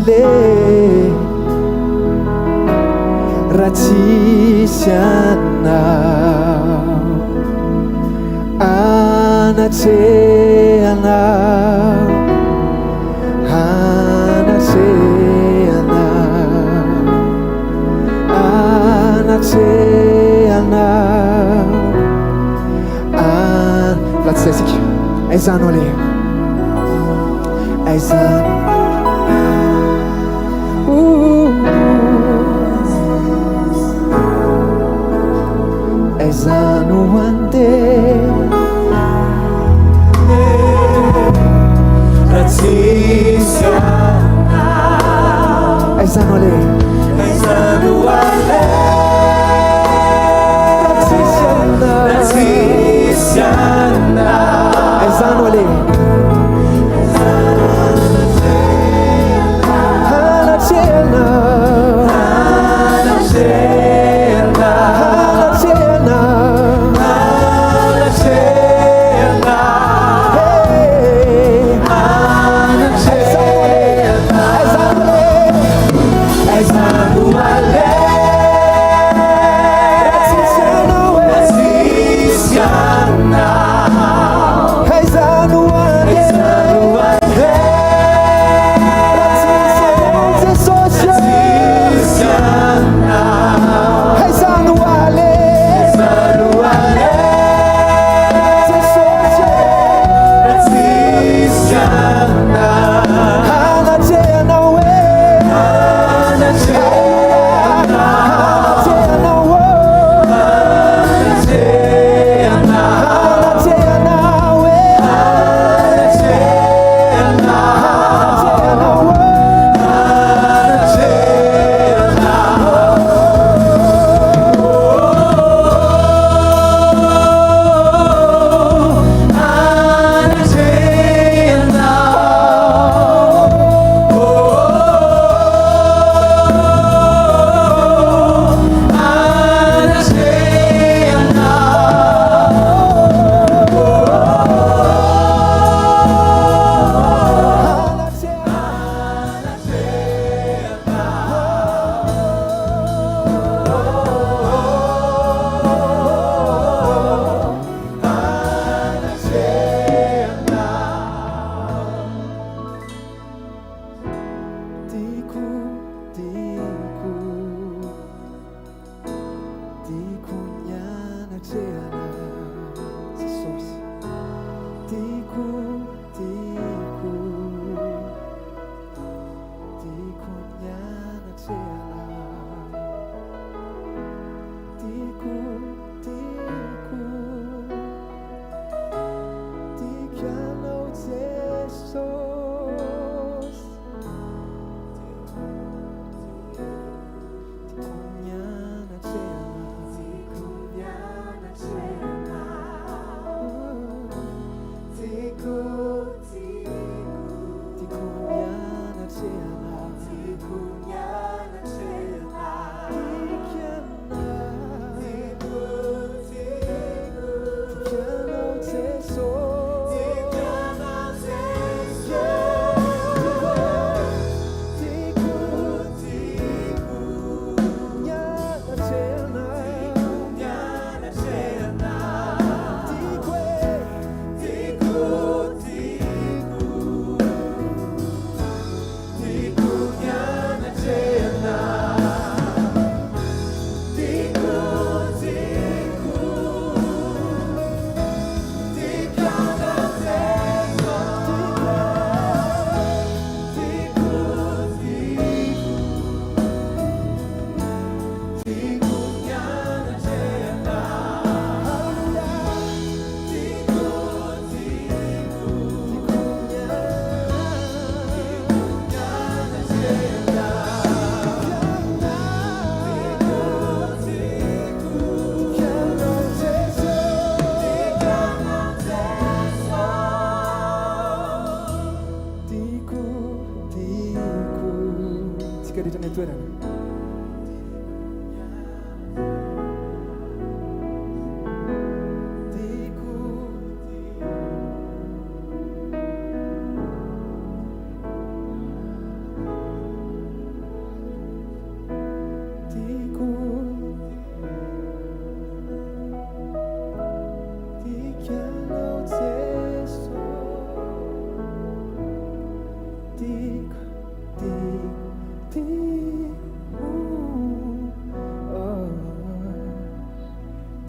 ale ratisianao anatseanao Let's say it. Aizano ali. Aizano. Aizano ande. Ratisianao. Aizano ali. Aizano ale. Aizano ali.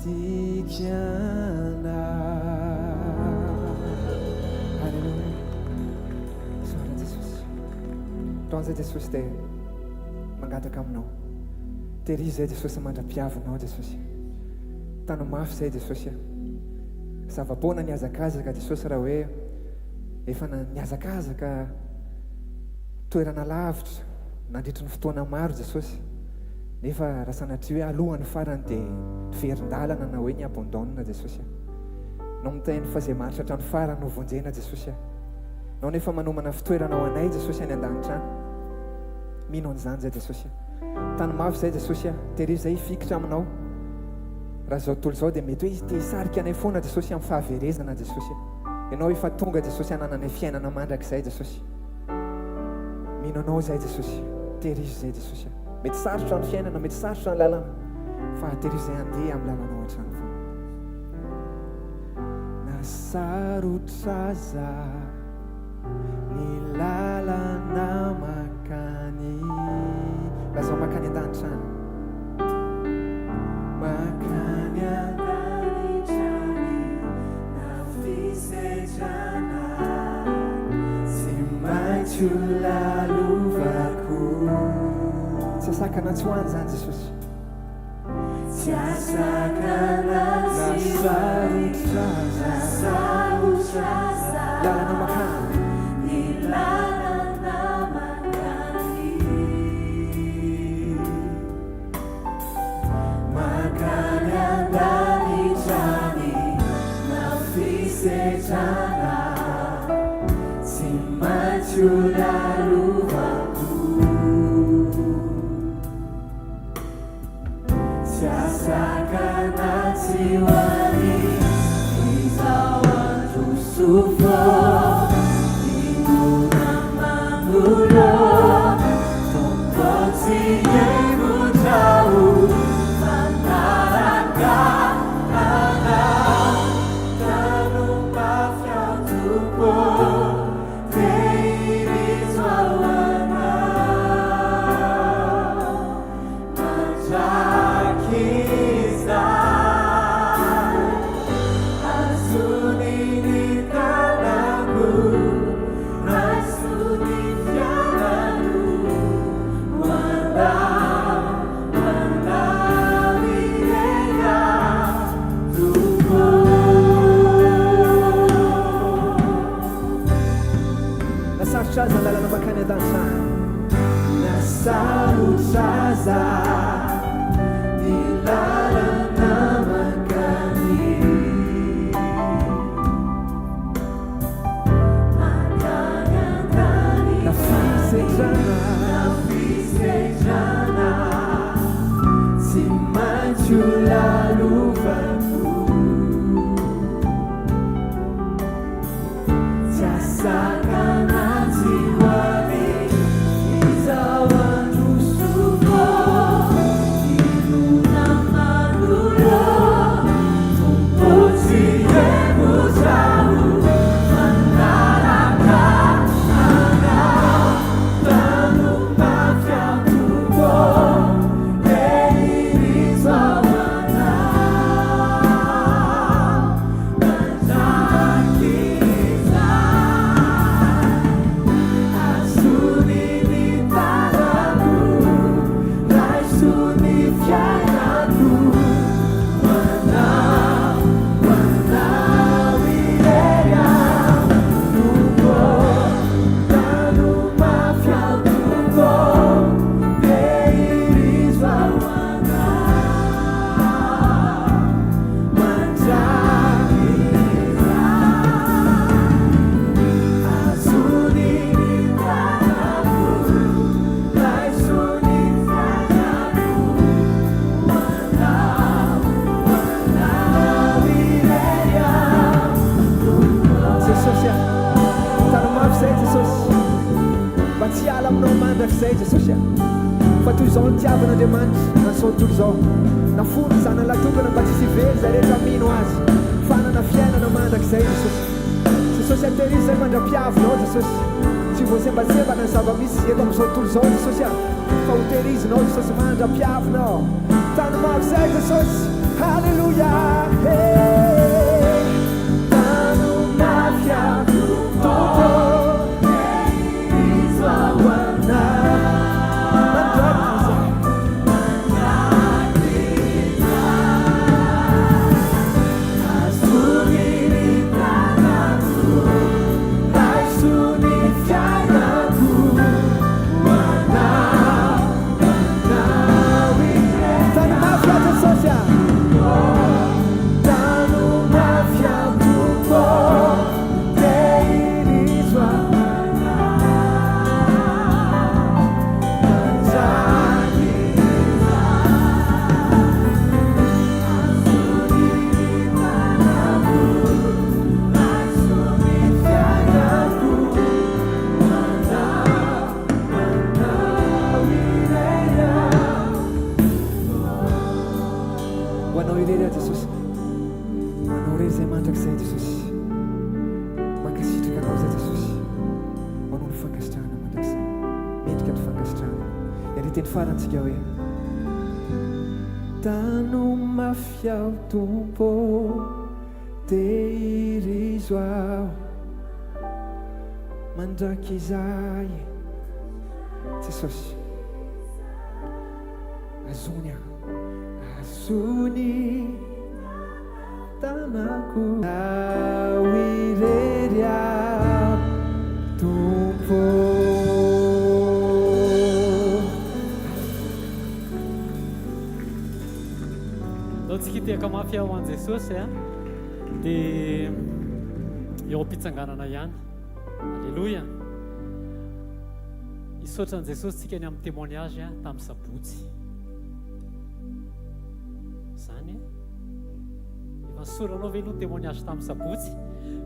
ambadiky Halleluja. Soara Jesosy. Taon zay Jesosy dia mangataka aminao. Tehiry zay Jesosy mandra-piavinao Jesosy. Tany mafy zay Jesosy. Zava-poana niazakazaka Jesosy raha hoe efa niazakazaka toerana lavitra nandritry ny fotoana maro Jesosy. Nefa raha sanatria hoe alohany farany dia verin-dalana na hoe ny abandonna Jesosy. No miteny fa zay maritra hatrany farany no vonjena Jesosy. Nao nefa manomana fitoerana ao anay Jesosy any an-danitra any. Mino an'izany zay Jesosy. Tany mafy zay Jesosy. Tehiry zay fikitra aminao. Raha zao tontolo zao dia mety hoe te hisarika anay foana Jesosy amin'ny fahaverezana Jesosy. Ianao efa tonga Jesosy hanananay fiainana mandrakizay Jesosy. Mino anao zay Jesosy. Tehiry zay Jesosy. Mety sarotra ny fiainana, mety sarotra ny lalana, fa tehiry zay andeha amin'ny lalana ao an-trano foana. Nasarotra za ny lalana makany. Lazao makany an-danitra any. Makany an-danitrany na fisedrana tsy maintsy lalovako. Tsy asakana tsy hoany zany Jesosy. Tsy asakana tsy sarotra za lalana makany. Ny lalana makany. Makany an-danitrany na fisedrana tsy maintsy lalovako. Tsy asakana tsy hoany izao andro sofo. Inona manolo tompo tsy egotrao. Fanaraka ana tano mafy ao tompo. Tehiry ao anao. Mandraky Nasarotra lalana makany an-danitra. Nasarotra za ny lalana makany. Makany an-danitrany na fisedrana tsy maintsy lalovako. Tsy asakana mandrakizay Jesosy. Fa toy izao ny tiavan'Andriamanitra nan'izao tontolo izao. Nafono zanany latokana mba tsisy very zay rehetra mino azy. Fanana fiainana mandrakizay Jesosy. Jesosy tehiry zay mandra-piavinao Jesosy. Tsy voasembasembana ny zava-misy eto amin'izao tontolo izao Jesosy. Fa ho tehirizinao Jesosy mandra-piavinao. Tany mafy zay Jesosy. Farantsika hoe tano mafy aho tompo tehirizo aho mandraky izay Jesosy azony aho azony tanako ao irery aho tompo. Tsika tiaka mafy ao an Jesosy dia eo am-pitsanganana ihany. Alleloia. Hisaotra an Jesosy tsika ny amin'ny témoignage tamin'ny sabotsy. Zany efa nisoranao ve aloha témoignage tamin'ny sabotsy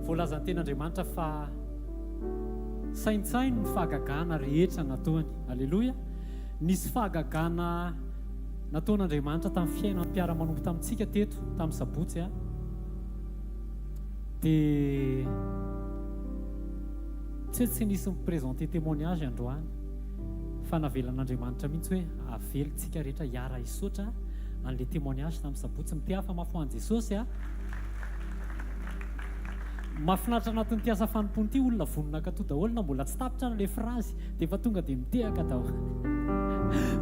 voalazan'ny ten'Andriamanitra fa saintsaino ny fahagagana rehetra nataony. Alleloia. Nisy fahagagana nataon'Andriamanitra tamin'ny fiainana mpiara-manompo tamintsika teto tamin'ny sabotsy dia tsy nisy miprésente témoignage androany fa navelan'Andriamanitra mihitsy hoe avelontsika rehetra hiara hisaotra an'ilay témoignage tamin'ny sabotsy. Mitiafa mafy ho an Jesosy mahafinaritra anatin'ity asa fanompony ity olona vonona ka to daholo na mbola tsy tapitra ilay frazy dia efa tonga dia mitehaka daholo.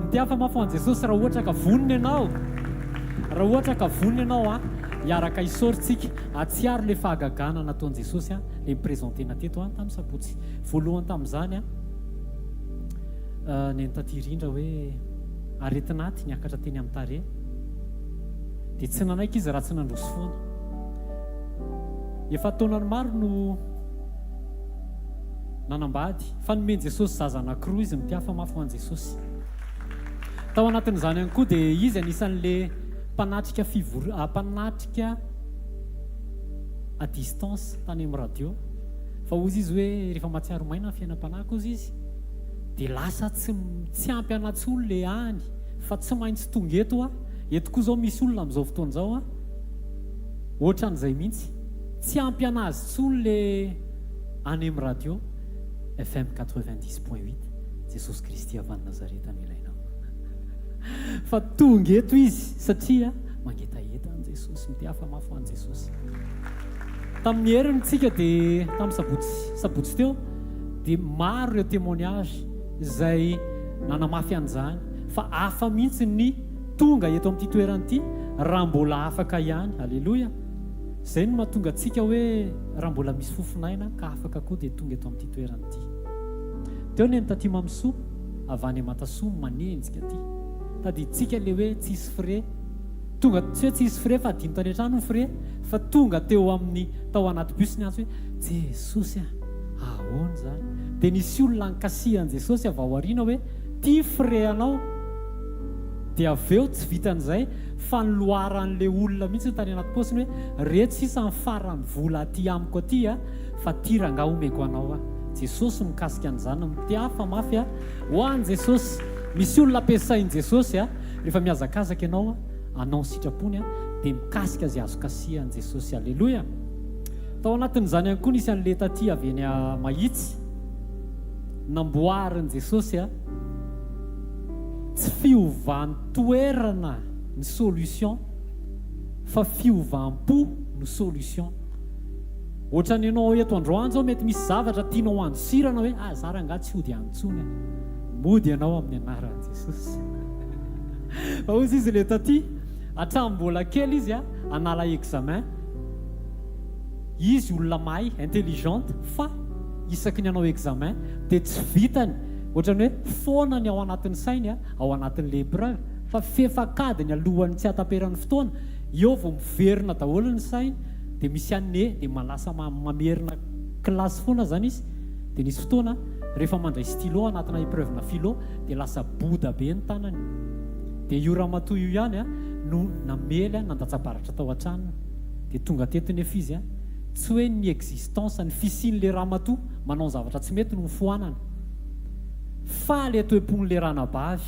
Mitiafa mafy ho an Jesosy raha ohatra ka vonona ianao, raha ohatra ka vonona ianao hiaraka hisaorintsika atsiaro ilay fahagagana nataon'i Jesosy ilay miprésentena teto tamin'ny sabotsy. Voalohany tamin'izany ny tatirindra hoe aretinaty niakatra teny amin'ny tare dia tsy nanaiky izy raha tsy nandroso foana. Efa taonany maro no nanambady fa nomeny Jesosy zaza anankiroa izy. Mitiafa mafy ho an Jesosy. Tao anatin'izany ihany koa dia izy anisan'ilay mpanatrika mpanatrika à distance tany amin'ny radio. Fa ozy izy hoe rehefa matsiaro maina fiainam-panako ozy izy dia lasa tsy ampy anatsy olona le any fa tsy maintsy tonga eto eto koa zao misy olona amin'izao fotoana izao ohatran'izay mihitsy tsy ampy anazy tsony le any amin'ny radio FM 90.8 Jesosy Kristy avy any Nazareta no ilainao. Fa tonga eto izy satria mangetaeta an Jesosy. Mitiafa mafy ho an Jesosy. Tamin'ny heriny tsika dia tamin'ny sabotsy teo dia maro ireo témoignage izay nanamafy an'izany fa hafa mihitsy ny tonga eto amin'ity toerana ity raha mbola afaka ihany. Alleloia. Izay no mahatonga antsika hoe raha mbola misy fofinaina ka afaka koa dia tonga eto amin'ity toerana ity. Teo ny taty mamsoa avy any Matasoa manenjika ty tadiditsika le hoe tsisy frais tonga tsy hoe tsisy frais fa adino tany an-trano ny frais fa tonga teo amin'ny tao anaty bus ny antso hoe Jesosy ahoana zany dia nisy olona nikasihan Jesosy avy ao aoriana hoe ty frais anao dia avy eo tsy vitan'izay fa niloaran'le olona mihitsy tany anaty posiny hoe reto sisa ny farany vola aty amiko aty fa ty ranga omeko anao Jesosy mikasika an'izany. Mitiafa mafy ho an Jesosy. Misy olona ampiasain'i Jesosy rehefa miazakazaka ianao anao sitrapony dia mikasika izay azo kasihan Jesosy. Alleloia. Tao anatin'izany ihany koa nisy an'le taty avy eny mahitsy namboarin'i Jesosy tsy fiovan'ny toerana ny solution fa fiovam-po no solution. Ohatrany ianao eto androany zao mety misy zavatra tianao andosirana hoe za rangahy tsy ody antsony mody ianao amin'ny anaran'i Jesosy. Fa ozy izy le taty hatrambola kely izy anala examen. Izy olona mahay intelligente fa isaky ny anao examen dia tsy vitany. Ohatrany hoe foanany ao anatin'ny sainy ao anatin'le épreuve fa fefakadiny alohany tsy hataperan'ny fotoana eo vao miverina daholo ny sainy dia misy anne dia malasa mamerina kilasy foana zany izy. Dia nisy fotoana rehefa mandray stylo anatina épreuve na philo dia lasa boda be ny tanany. Dia io ramatoa io ihany no namely nandatsabaratra tao an-tranony. Dia tonga teto nefa izy tsy hoe ny existence ny fisian'le ramatoa manao zavatra tsy mety no mifoanana fa le toe-pon'le ranabavy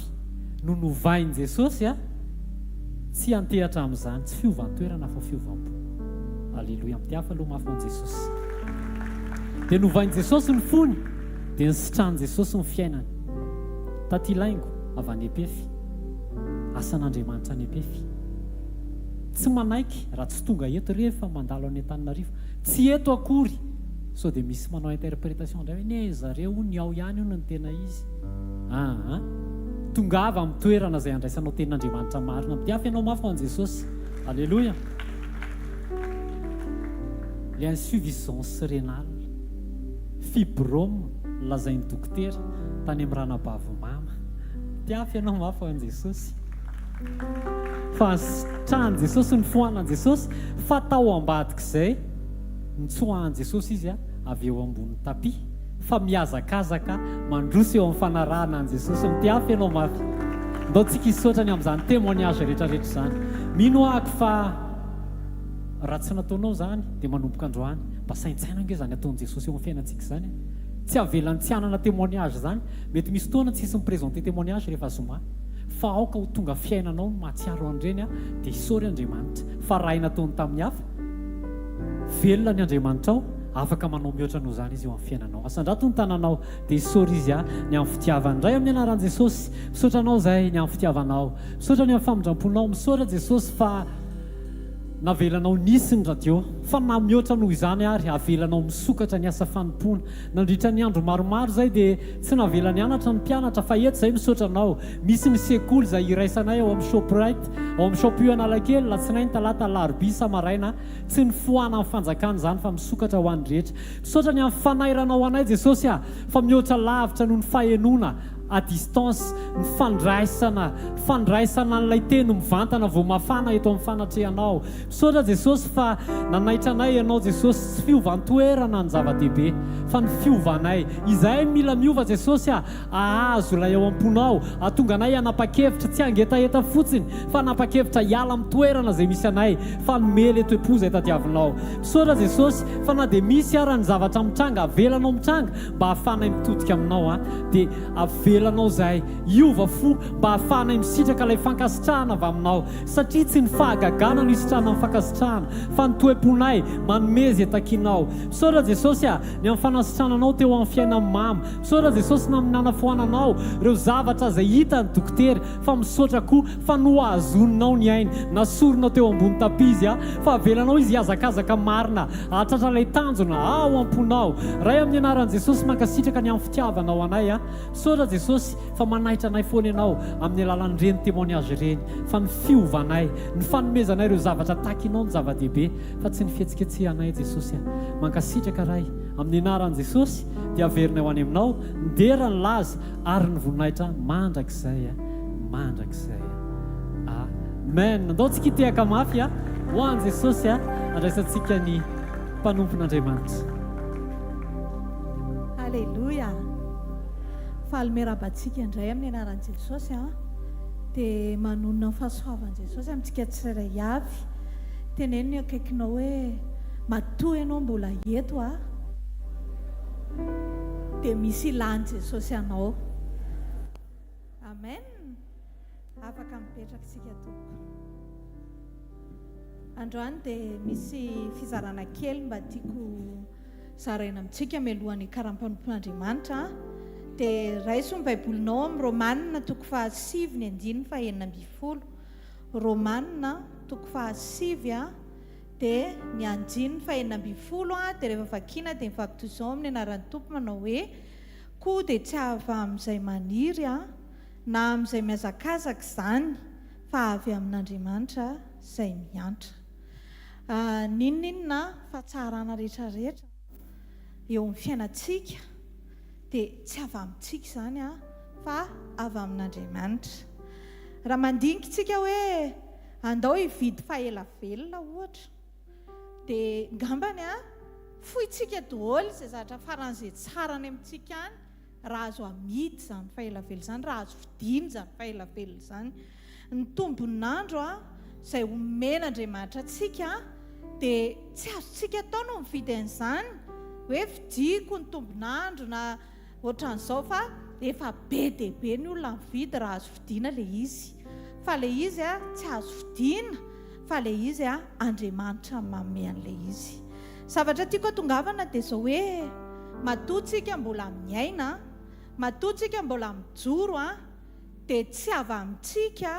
no novain'i Jesosy tsy antehatra amin'izany tsy fiovan-toerana fa fiovam-po. Alleloia, amitiafa aloha mafy an Jesosy. Dia novain'i Jesosy ny fony dia nisitran'i Jesosy ny fiainany. Taty laingo avy any Epefy, asan'Andriamanitra any Epefy. Tsy manaiky raha tsy tonga eto rehefa mandalo any Antananarivo, tsy eto akory. So dia misy manao interprétation indray hoe ne zareo ny ao ihany io no tena izy. Tongava amin'ny toerana izay andraisanao tenin'Andriamanitra marina. Amitiafa ianao mafy an Jesosy. Alléluia. L'insuffisance rénale, fibrome lazain'ny dokotera tany amin'ny ranabavomama. Amitiafa ianao mafy an Jesosy. Fa trano Jesosy ny foanan Jesosy fa tao ambadiky izay nitsoahan Jesosy izy avy eo ambony tapi fa miazakazaka mandroso eo amin'ny fanarahana an Jesosy. Amitiafa ianao mafy. Ndao tsika hisaotrany amin'izany témoignage rehetrarehetra izany. Mino ahako fa raha tsy nataonao zany dia manomboka androany mba saintsaina ange zany ataon'i Jesosy eo amin'ny fiainantsika izany. Tsy avelan'ny tsy hanana témoignage zany. Mety misy fotoana tsy hisy miprésenter témoignage rehefa Zoma fa aoka ho tonga fiainanao mahatsiaro an'ireny dia hisory Andriamanitra fa raha nataony tamin'ny hafa velona ny Andriamanitra ao afaka manao mihoatra noho izany izy eo amin'ny fiainanao. Asandrato ny tananao dia hisory izy ny amin'ny fitiavana. Indray amin'ny anaran'i Jesosy misaotranao zay ny amin'ny fitiavanao, misaotra ny amin'ny famindramponao, misaotra Jesosy fa navelanao nisy ny radio fa na mihoatra noho izany ary avelanao misokatra ny asa fanompona. Nandritra ny andro maromaro zay dia tsy navela ny anatra ny mpianatra fa eto zay misaotranao. Misy ny sekoly izay iraisanay ao amin'ny Shoprite, ao amin'ny shop io Analakely, latsinainy, talata, alarobia, samaraina, tsy ny foana amin'ny fanjakana zany fa misokatra ho an'ny rehetra. Misaotra ny amin'ny fanairanao anay Jesosy fa mihoatra lavitra noho ny fahenona à distance, ny fandraisana n'ilay teny mivantana vao mafana eto amin'ny fanatrehanao. Misaotra Jesosy fa nanaitra anay ianao Jesosy tsy fiovantoerana ny zava-dehibe fa ny fiovanay. Izahay mila miova Jesosy ahazo ilay ao am-ponao, ahatonga anay hanapa-kevitra tsy angetaeta fotsiny fa hanapa-kevitra hiala amin'ny toerana izay misy anay fa nomely toe-po izay tadiavinao. Misaotra Jesosy fa na dia misy ara ny zavatra mitranga avelanao mitranga mba hahafanay mitodika aminao dia avelanao zay iova fo mba hahafanay misitraka ilay fankasitrahana avy aminao satria tsy ny fahagagana no isitrahana amin'ny fankasitrahana fa ny toe-ponay manomezy etakinao. Misaotra Jesosy ny amin'ny fanasitrananao teo amin'ny fiainan'ny mama. Misaotra Jesosy na amin'ny nanafoananao ireo zavatra izay hita ny dokotera fa misaotra koa fa noahazoninao ny ainy nasorinao teo ambony tapi izy fa avelanao izy hiazakazaka marina hahatratra ilay tanjona ao am-ponao. Ray amin'ny anaran'i Jesosy mankasitraka ny amin'ny fitiavanao anay misaotra Jesosy fa manahitra anay foana ianao amin'ny alalan'ireny témoignage ireny fa ny fiovanay, ny fanomezanay ireo zavatra takinao ny zava-dehibe fa tsy ny fihetsiketsehanay Jesosy. Mankasitraka ray amin'ny anaran'i Jesosy dia averinay ho any aminao ndera ny laza ary ny voninahitra mandrakizay mandrakizay. Amen. Andao tsika hitehaka mafy ho an'i Jesosy andraisantsika ny mpanompon'Andriamanitra. Alléluia. Fahalmerabantsika indray amin'ny anaran'i Jesosy dia manonona ny fahasoavan'i Jesosy amintsika tsirairay avy. Teneno ny akaikinao hoe matoa ianao mbola eto dia misy ilany Jesosy anao. Amen. Afaka mipetraka tsika tompo. Androany dia misy fizarana kely mba tiako zaraina amintsika mialohan'ny karampanompon'Andriamanitra dia raiso ny baibolinao amin'ny Romanina toko 7:9-20. Romanina toko fahasivy a dia ny anjiny fahenina-mbifolo a dia rehefa vakina dia mivakitoy izao amin'ny anaran'ny tompo manao hoe koa dia tsy ava amin'izay maniry a na amin'izay miazakazaka izany fa avy amin'Andriamanitra izay miantra. Ninonina fahatsarana rehetrarehetra eo amin'ny fiainantsika dia tsy avy amintsika izany a fa avy amin'Andriamanitra. Raha mandinika tsika hoe andao hividy fahelavelona ohatra dia ngambany a fohitsika daholo izay zavatra faran'izay tsara ny amintsika any raha azo amidy izany fahelavelo izany, raha azo vidiny izany fahelavelo izany. Ny tombon'andro a izay omen'Andriamanitra atsika dia tsy azontsika atao no mividy an'izany hoe vidiko ny tombon'andro na ohatran'izao fa efa be dia be ny olona mividy raha azo vidiana ilay izy. Fa ilay izy a tsy azo vidiana fa ilay izy a Andriamanitra manome an'ilay izy. Zavatra tiako atongavana dia izao hoe matoa tsika mbola miaina, matoa tsika mbola mijoro a dia tsy avy amintsika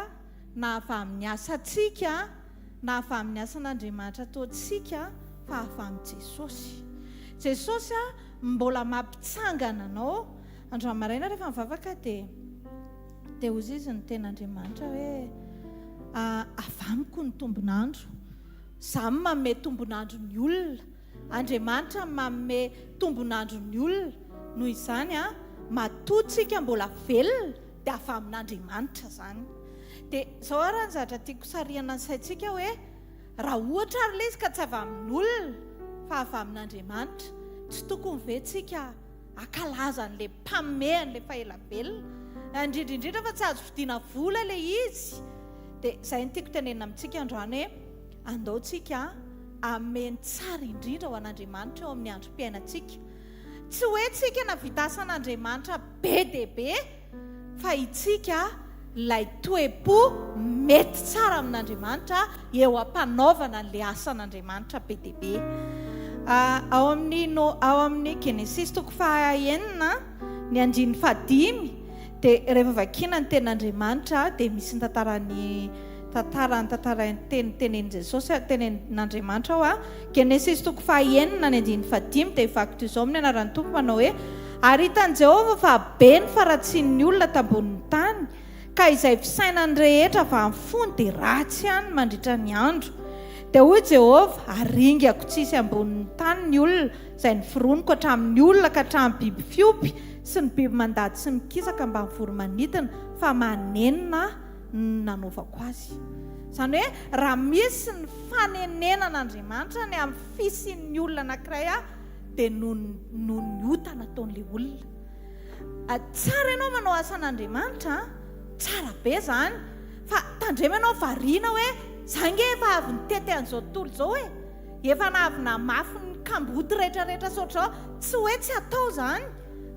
na avy amin'ny asantsika na avy amin'ny asan'Andriamanitra ataontsika fa avy amin'ny Jesosy. Jesosy a mbola mampitsangana anao. Androany maraina rehefa mivavaka dia hozy izy ny ten'Andriamanitra hoe avamiko ny tombon'andro, izaho manome tombon'andro ny olona, Andriamanitra manome tombon'andro ny olona. Noho izany a matoa tsika mbola velona dia avy amin'Andriamanitra izany. Dia izao raha ny zavatra tiako sarihana ny saintsika hoe raha ohatra ary ilay izy ka tsy avy amin'ny olona fa avy amin'Andriamanitra, tsy tokony ventsika akalaza an'ilay mpamehy an'ilay fahelavellona, indrindra fa tsy azo vidiana vola ilay izy. Dia izay no tiako tenenina amintsika androany hoe andaontsika ameny tsara indrindra ho an'Andriamanitra eo amin'ny androm-piainantsika. Tsy hoe tsika navita asan'Andriamanitra be dia be fa itsika ilay toe-po mety tsara amin'Andriamanitra eo ampanaovana an'ilay asan'Andriamanitra be dia be. Ao amin'ny Genesis toko 9 ny andiny 5 dia rehefa vakiana ny ten'Andriamanitra dia misy ny tenen'i Jesosy tenen'Andriamanitra ao a. Genesis toko 9 ny andiny 5 dia vakito izao amin'ny anaran'ny tompo manao hoe ary hitan'i Jehovah fa be ny faratsian'ny olona tambonin'ny tany ka izay fisainany rehetra va mifony dia ratsy ihany mandritra ny andro. Dia hoy Jehovah aringako tsisy ambonin'ny tany ny olona izay ny fironiko hatramin'ny olona ka hatramin'ny biby fiompy sy ny biby mandady sy mikisaka mba ny voromanidina fa manenina nanaovako azy. Izany hoe raha misy ny fanenenan'Andriamanitra ny amin'ny fisian'ny olona anankiray a dia no ny ota nataon'ilay olona. Tsara ianao manao asan'Andriamanitra, tsara be izany, fa tandrema ianao variana hoe zange efa avy nitety an'izao tontolo izao hoe efa navy namafy ny kamboty rehetrarehetra saotra izao. Tsy hoe tsy atao izany,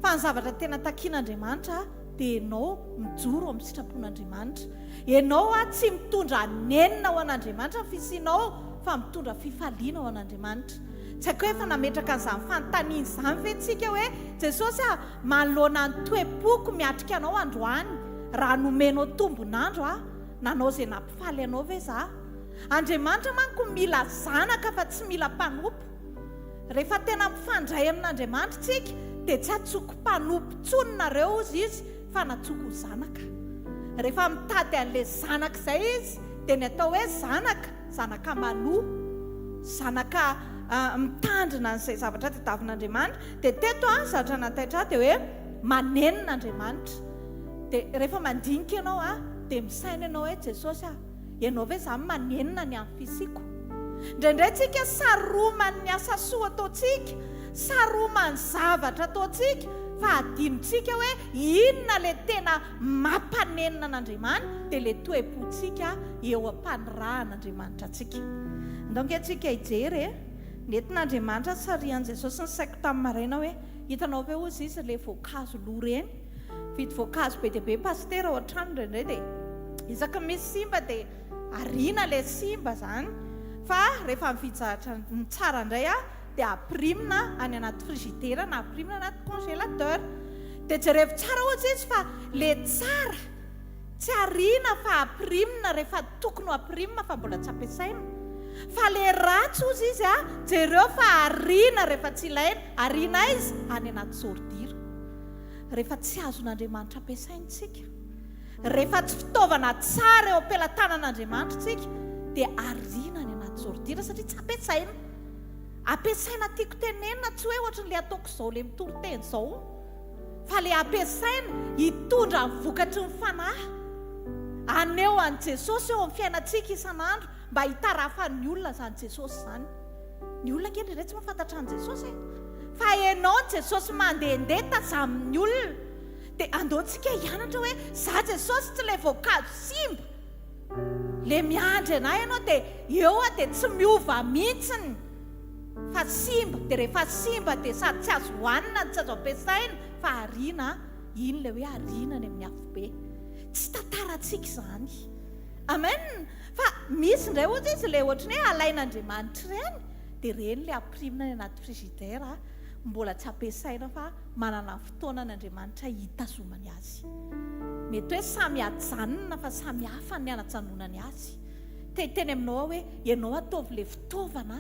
fa ny zavatra tena takian'Andriamanitra dia ianao mijoro amin'ny sitrapon'Andriamanitra. Ianao tsy mitondra nenina ho an'Andriamanitra fisianao fa mitondra fifaliana ho an'Andriamanitra. Tsy haiko hoe efa nametraka an'izany fanontaniana izany ve tsika hoe Jesosy manoloana ny toe-poko miatrika anao androany raha nomenao tombon'andro nanao izay nampifaly anao ve za? Andriamanitra manko mila zanaka fa tsy mila mpanompo. Rehefa tena mifandray amin'Andriamanitra tsika dia tsy atsoko mpanompo tsony nareo izy fa natsoko zanaka. Rehefa mitady an'ilay zanaka izay izy dia ny atao hoe zanaka maloha, zanaka mitandrina n'izay zavatra tadiavin'Andriamanitra. Dia teto zavatra nataitra dia hoe manenon'Andriamanitra. Dia rehefa mandinika ianao dia misaina ianao hoe Jesosy ianao ve za manenona ny amin'ny fisiko. Indraindray tsika saromany ny asa soa ataontsika, saromany zavatra ataontsika, fa adinontsika hoe inona ilay tena mampanenona an'Andriamanitra dia ilay toe-pontsika eo am-panirahan'Andriamanitra antsika. Donc antsika hijery nentin'Andriamanitra sarian'i Jesosy ny saiko tamin'ny maraina hoe hitanao ve ozy izy ilay voankazo loha reny, vidy voankazo be dia be pastera ao an-trano indraindray dia isaka misy simba dia ariana ilay simba izany, fa rehefa mividy zavatra ny tsara indray dia aprimina any anaty frigidera na aprimina anaty congélateur. Dia jerevy tsara ohatsy izy fa ilay tsara tsy ariana fa aprimina rehefa tokony ho aprimina fa mbola tsy ampiasaina. Fa le ratsy ozy izy jereo fa ariana rehefa tsy ilaina. Ariana izy any anaty zordira. Rehefa tsy azon'Andriamanitra ampiasaintsika, rehefa tsy fitaovana tsara eo am-pelatanan'Andriamanitra tsika, dia ariana any anaty zordira satria tsy ampiasaina. Ampiasaina tiako tenenina tsy hoe ohatran'ilay ataoko izao le mitory-teny izao, fa le ampiasaina hitondra ny vokatry ny fanahy aneo an' Jesosy eo amin'ny fiainantsika isan'andro, mba hitarafan'ny olona izany Jesosy izany. Ny olona ankehitriny tsy mahafantatra an' Jesosy fa ianao n Jesosy mandehandeha tazamin'ny olona, dia andeontsika hianatra hoe za Jesosy tsy ilay voankazo simba le miandry anay ianao dia eo dia tsy miova mihitsiny fa simba. Dia rehefa simba dia sady tsy azo hohanina ny tsy azo ampiasaina fa ariana. Iny le hoe ariana ny amin'ny afobe. Tsy tantarantsika izany. Amen. Fa misy indray ohatry izy le ohatrany hoe alain'Andriamanitra ireny, dia ireny le aprimina ny anaty frizidera mbola tsy ampiasaina fa manana fotoana n'Andriamanitra hitazomany azy. Mety hoe samy hajanona fa samy hafa ny anajanonany azy. Teny aminao hoe ianao ataovy le fitaovana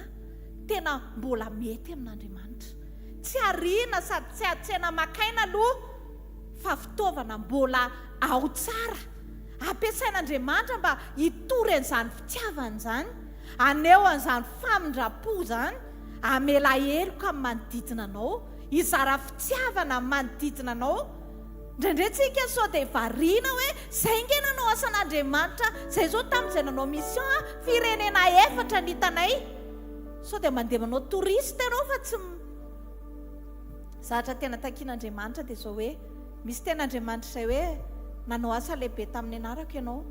tena mbola mety amin'Andriamanitra. Tsy ariana sady tsy atsena makaina aloha fa fitaovana mbola ao tsara ampiasain'Andriamanitra mba hitory an'izany fitiavana izany, aneo an'izany famindrapo izany, amela heloka amin'ny manodidina anao, hizara fitiavana amin'ny manodidina anao. Indraindray tsika sao dia variana hoe izay nge nanao asan'Andriamanitra, izay zao tamin'izay nanao mission firenena 4 ny hitanay. Sao dia mandeha manao touriste ianao fa tsy zatra tena takian'Andriamanitra dia zao hoe misy ten'Andriamanitra izay hoe nanao asa lehibe tamin'ny anarako ianao,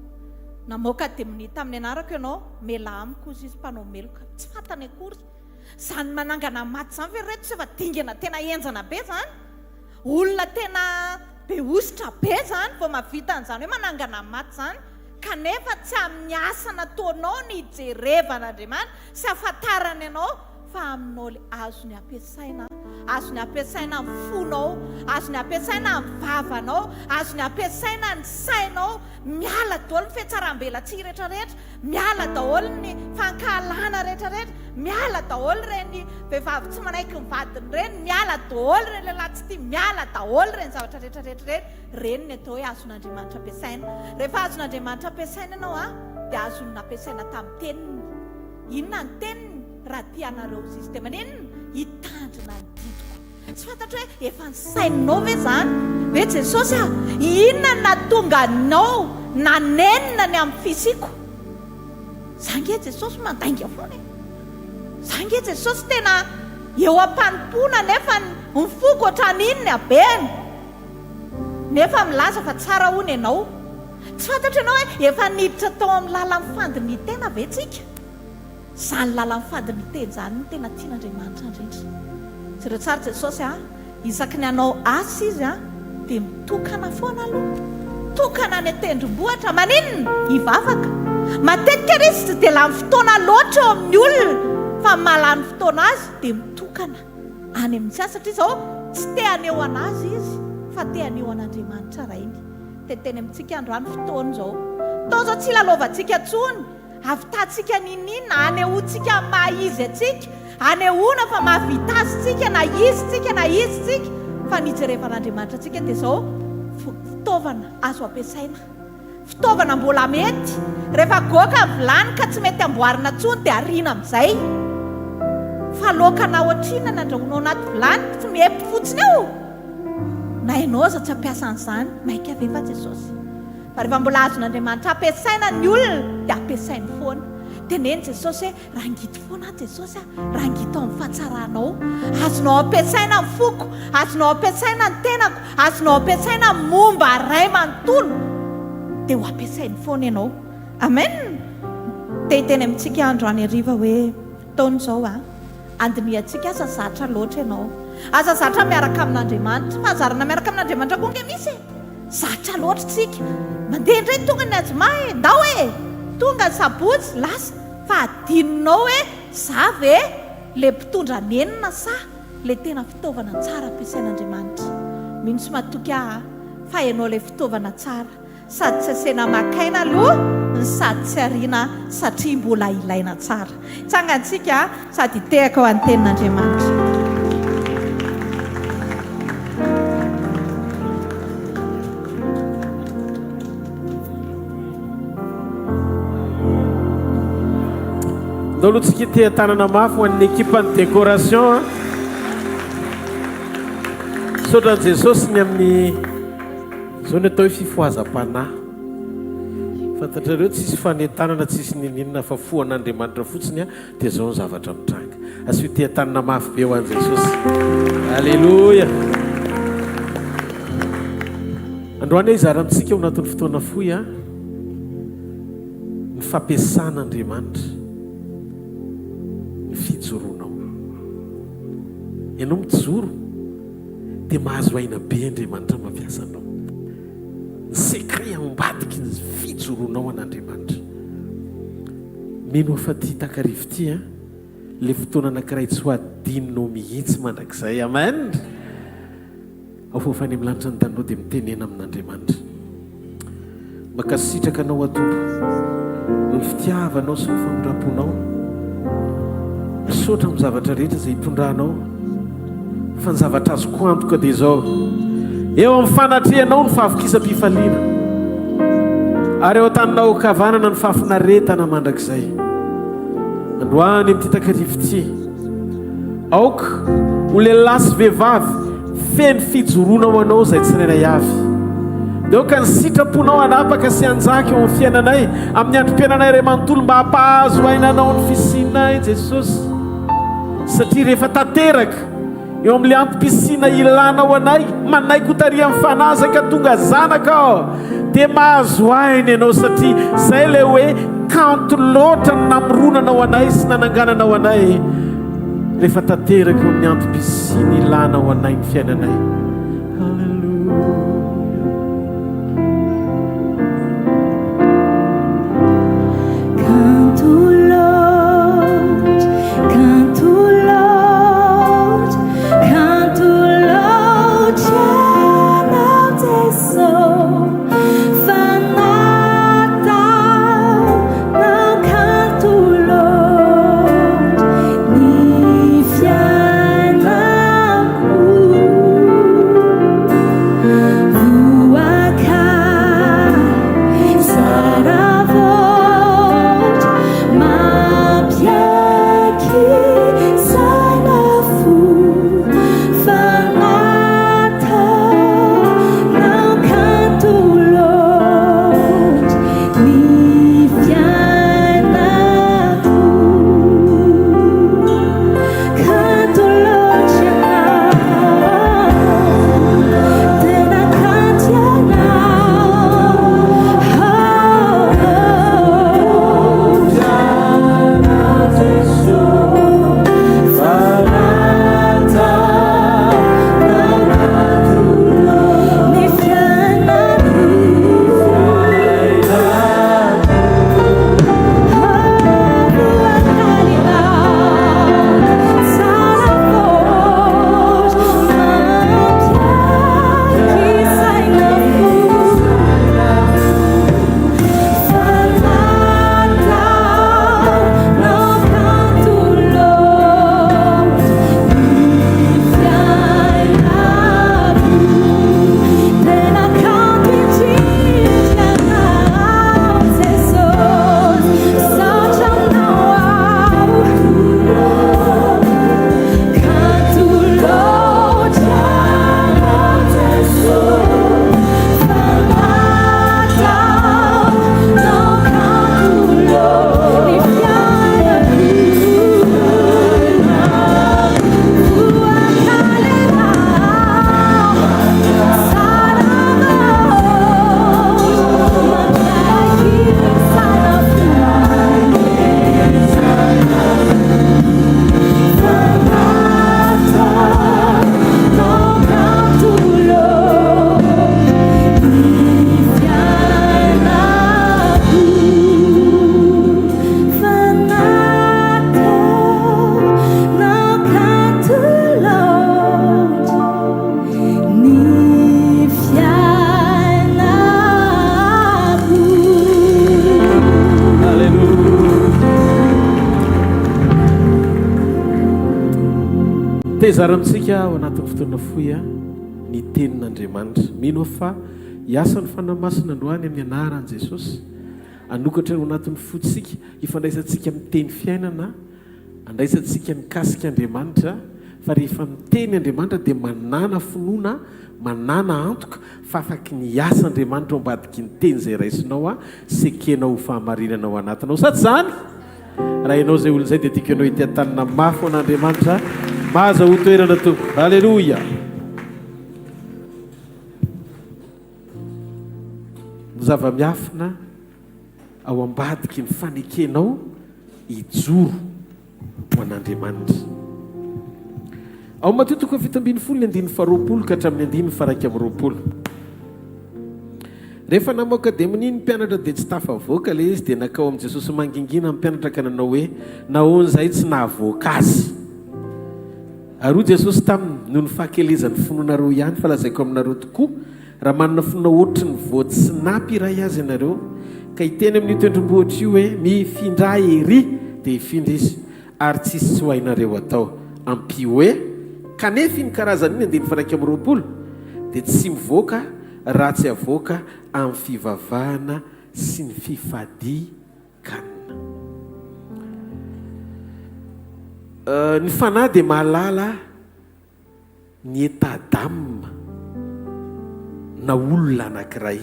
namoaka demoni tamin'ny anarako ianao, mela amiko izy mpanao meloka. Tsy fantany akory izany manangana maty izany fa reto tsy efa dingana tena enjana be izany, olona tena be ositra be izany vao mavita an'izany hoe manangana maty izany. Kanefa tsy amin'ny asa nataonao ny hijerevan'Andriamanitra sy ahafantarany ianao fa aminao le azony ampiasaina, azony ampiasaina ny fonao, azony ampiasaina ny vavanao, azony ampiasaina ny sainao. Miala daholo ny fihetsaram-belatsihy rehetrarehetra, miala daholo ny fankahalana rehetrarehetra, miala daholo ireny vehivavy tsy manaiky ny vadiny ireny, miala daholo ireny lehilahy tsy tia, miala daholo ireny zavatra rehetrarehetra ireny ny atao hoe azon'Andriamanitra ampiasaina. Rehefa azon'Andriamanitra ampiasaina ianao dia azony nampiasaina tamin'ny teniny. Inona ny teniny? Raha tianareo izy dia manenina hitandrina ny didiko. Tsy fantatra hoe efa ny saininao ve izany? Hoe Jesosy inona na tonga anao nanenina ny amin'ny fisiko? Zange Jesosy mandainga foana. Zange Jesosy tena eo am-panimpona nefa ny foko ohatran'iny ny abeny. Nefa milaza fa tsara hono ianao. Tsy fantatra ianao hoe efa niditra tao amin'ny lalan'ny fandinitena ve tsika? Izany lalan'ny fandinitena izany no tena tian'Andriamanitra indrindra. Jereo tsara Jesosy isaky ny hanao asa izy dia mitokana foana aloha. Tokana ny tendrombohitra maninona hivavaka. Matetika izy tsy dia lany fotoana loatra eo amin'ny olona, fa malany fotoana azy dia mitokana any amin'ny asa satria izao tsy te haneo anazy izy fa te haneo an'Andriamanitra rainy. Teny amintsika androany fotoana izao. Tao izao tsy lalaovantsika tsony, avitantsika ninina, anehoantsika mahizy atsika, anehoana fa mahavita azy tsika, na izy tsika na izy tsika, fa nijerevan'Andriamanitra tsika dia izao fitaovana azo ampiasaina, fitaovana mbola mety. Rehefa goaka vilany ka tsy mety amboarina tsony dia ariana amin'izay. Fa lokana ohatrina nandrahoanao anaty vilany tsy mihepy fotsiny eo, na ianao aza tsy ampiasa an'izany, maika ave fa Jesosy. Fa rehefa mbola azon'Andriamanitra ampiasaina ny olona dia ampiasainy foana. Teneny Jesosy hoe raha ngito foana Jesosy, raha ngito amin'ny fahatsarahnao, azonao ampiasaina ny foko, azonao ampiasaina ny tenako, azonao ampiasaina momba ray manontolo, dia ho ampiasainy foana ianao. Amen. Teny amintsika androany hariva hoe taona izao andiniantsika asa zatra loatra ianao, asa zatra miaraka amin'Andriamanitra. Fa azarana miaraka amin'Andriamanitra koa nge misy zatra loatra tsika. Mandeha indray tonga ny azoma ndao tonga ny sabotsy lasa fa adininao hoe za ve le mpitondra nenina sa le tena fitaovana tsara ampiasain'Andriamanitra. Mino sy matoky fa ianao le fitaovana tsara. sady tsy asena makaina aloha ny sady tsy ariana satria mbola ilaina tsara. Itsangantsika sady tehaka ho an'ny tenin'Andriamanitra. Alohantsika te tanana mafy ho an'ny équipe ny décoration sotran'i Jesosy ny amin'ny zao ny atao hoe fifohazam-panahy. Fantatrareo tsisy fanentanana tsisy nininana fa fo an'Andriamanitra fotsiny dia zao ny zavatra mitranga. Asio te tanana mafy be ho an'i Jesosy. Alleluia. Androany izarantsika ao anatin'ny fotoana fohy ny fampiasan'Andriamanitra ny fijoroanao. Ianao mijoro dia mahazo aina be Andriamanitra mampiasa anao. Ny secret ambadiky ny fijoroanao an'Andriamanitra. Mino fa ty takarivo ty le fotoana anankiray tsy ho adininao mihitsy mandrakizay. Amen. Ao fofa any amin'ny lanitra ny tanao dia mitenena amin'Andriamanitra. Makasitraka anao atompo ny fitiavanao sy ny famindraponao. Misaotra amin'ny zavatra rehetra izay hitondranao. Fa ny zavatra azoko antoka dia zao: eo amin'ny fanatrehanao ny fahavokisam-pifaliana, ary eo an-taninao kavanana ny fahafinaretana mandrakizay. Androany amin'ity takarivo ty, aoka ho lehilahy sy vehivavy feno fijoroana ho anao izay tsirairay avy. Dia aoka ny sitraponao anapaka sy anjaka eo amin'ny fiainanay, amin'ny androm-piainanay iray manontolo, mba hampahazo ainanao ny fisianay Jesosy. Satria rehefa tanteraka eo amin'ilay antom-pisiana ilana ho anay, manaiky ho taria amin'ny fanazaka tonga zanaka ao, dia mahazo aina ianao. Satria izay ilay hoe kanto loatra ny namoronana ho anay sy nananganana ho anay rehefa tanteraka eo amin'ny antom-pisiana ilana ho anay ny fiainanay. tezarantsika ao anatin'ny fotoana foy a ny tenin'andriamanitra mino fa hiasa ny fanamasina androany amin'ny anaran' jesosy anokatra ao anatin'ny fotsika hifandraisantsika miteny fiainana andraisantsika mikasika andriamanitra fa rehefa miteny andriamanitra dia manana finoana manana antoka fa afaky ny asa andriamanitra ao ambadiky ny teny izay raisinao a sekenao fahamarinana ao anatinao sady zany raha ianao izay olon'izay dia tiako ianao itiatanina mafy an'andriamanitra mahaza ho toerana tompo halleloia ny zava-miafina ao ambadiky ny fanekenao hijoro ho an'andriamanitra ao matotoko fitambiny folo ny andiny faharoapolo ka hatramin'ny andiny faraiky amin'ny roapolo rehefa namoaka dia mininy mpianatra dia tsy tafavoaka le izy dia nakao amin'i jesosy mangingina amin'ny mpianatra ka nanao hoe nahoany izay tsy nahavoaka azy ary hoy jesosy taminy noho ny fahakelezany finoanareo ihany fa lazaiko aminareo tokoa raha manana finoana ohatry ny voatsinapy iray azy ianareo ka hiteny amin'ny tendrombohitra io hoe mifindra ery dia hifindra izy ary tsisy tsy ho hainareo atao ampio hoe kanefa iny karazany iny andiny faraiky amin'ny roapolo dia tsy mivoaka raha tsy avoaka amin'ny fivavahana sy ny fifadikanina ny fanahy dia mahalala ny etadama na olona anankiray